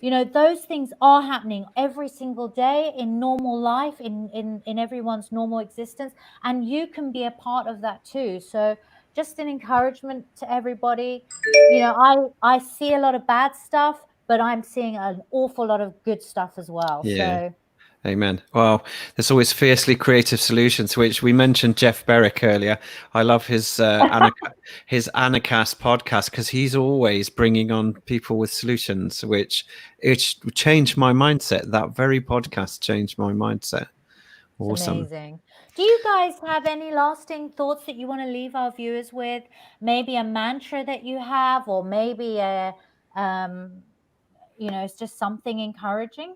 Those things are happening every single day in normal life, in everyone's normal existence, and you can be a part of that too. So just an encouragement to everybody. I see a lot of bad stuff, but I'm seeing an awful lot of good stuff as well. Yeah. So amen. Well, there's always fiercely creative solutions, which we mentioned Jeff Berwick earlier. I love his Anacast podcast because he's always bringing on people with solutions, which changed my mindset. That very podcast changed my mindset. Awesome. Amazing. Do you guys have any lasting thoughts that you want to leave our viewers with? Maybe a mantra that you have, or maybe it's just something encouraging?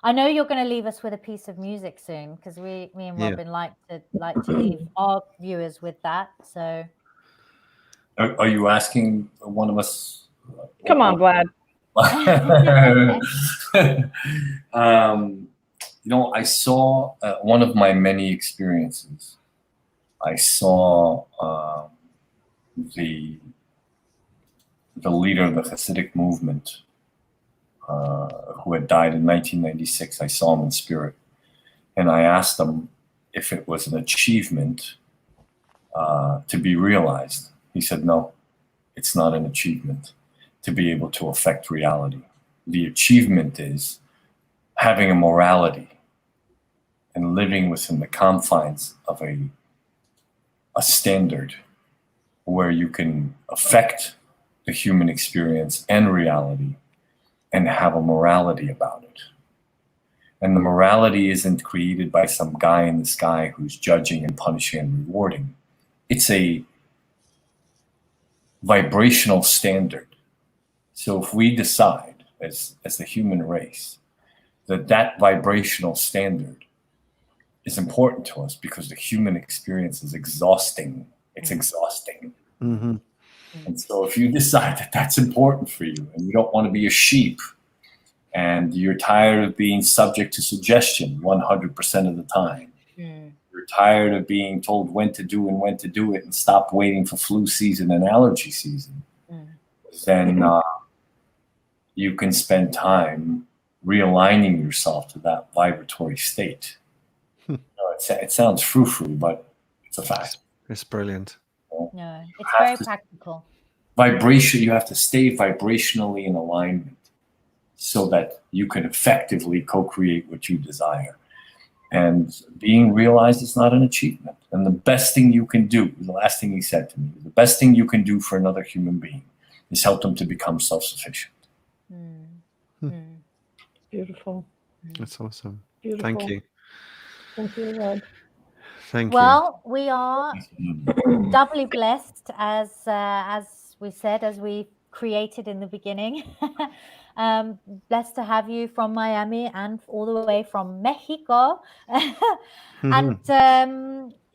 I know you're going to leave us with a piece of music soon, because me and Robin like to leave our viewers with that. So, are you asking one of us? Come on, Vlad. I saw one of my many experiences. I saw the leader of the Hasidic movement, who had died in 1996. I saw him in spirit. And I asked him if it was an achievement to be realized. He said, no, it's not an achievement to be able to affect reality. The achievement is having a morality and living within the confines of a standard where you can affect the human experience and reality and have a morality about it. And the morality isn't created by some guy in the sky who's judging and punishing and rewarding. It's a vibrational standard. So if we decide as the human race, that vibrational standard is important to us because the human experience is exhausting. It's exhausting. Mm-hmm. And so if you decide that that's important for you and you don't want to be a sheep and you're tired of being subject to suggestion 100% of the time, you're tired of being told when to do and when to do it and stop waiting for flu season and allergy season, then you can spend time realigning yourself to that vibratory state. It sounds frou-frou, but it's a fact. It's brilliant. No, it's very practical. Vibration, you have to stay vibrationally in alignment so that you can effectively co-create what you desire. And being realized is not an achievement. And the best thing you can do, the last thing he said to me, the best thing you can do for another human being is help them to become self-sufficient. Beautiful. That's awesome. Beautiful. Thank you. Thank you, Rod. Thank you. Well, we are doubly blessed, as we said, as we created in the beginning. Blessed to have you from Miami and all the way from Mexico. And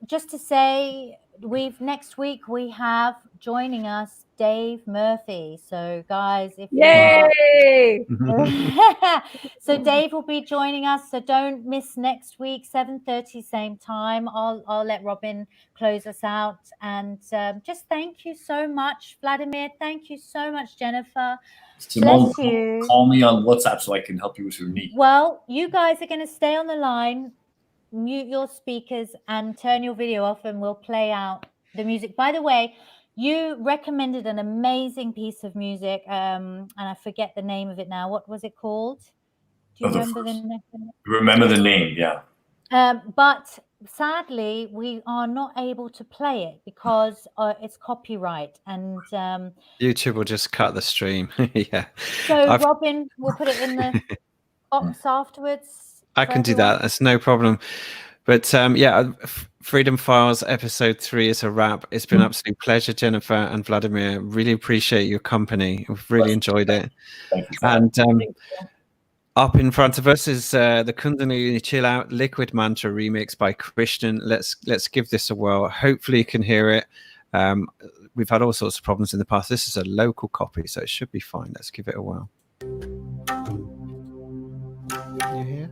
just to say, next week we have joining us Dave Murphy. So guys, if Yay! So Dave will be joining us. So don't miss next week, 7:30 same time. I'll let Robin close us out. And just thank you so much, Vladimir. Thank you so much, Jennifer. Simone, Bless you. call me on WhatsApp so I can help you with your need. Well, you guys are going to stay on the line, mute your speakers, and turn your video off, and we'll play out the music. By the way, you recommended an amazing piece of music, and I forget the name of it now. What was it called? Do you remember the name? Remember the name, yeah. But sadly, we are not able to play it because it's copyright, and YouTube will just cut the stream. Yeah. so Robin will put it in the box afterwards. I can do that. That's no problem. But yeah, Freedom Files episode 3 is a wrap. It's been an absolute pleasure, Jennifer and Vladimir. Really appreciate your company. We've really enjoyed it. Thank you. And up in front of us is the Kundalini Chill Out Liquid Mantra remix by Christian. Let's give this a whirl. Hopefully you can hear it. We've had all sorts of problems in the past. This is a local copy, so it should be fine. Let's give it a whirl. You hear?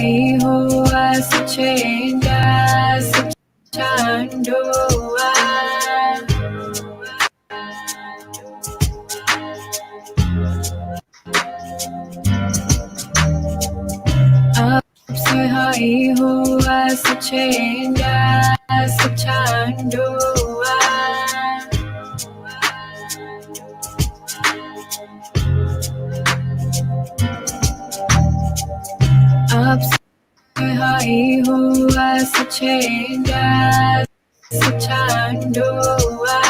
hai hua sa chenga sa chandua up say hai hua sa chenga sa chandua up say hai hua sa chenga sa chandua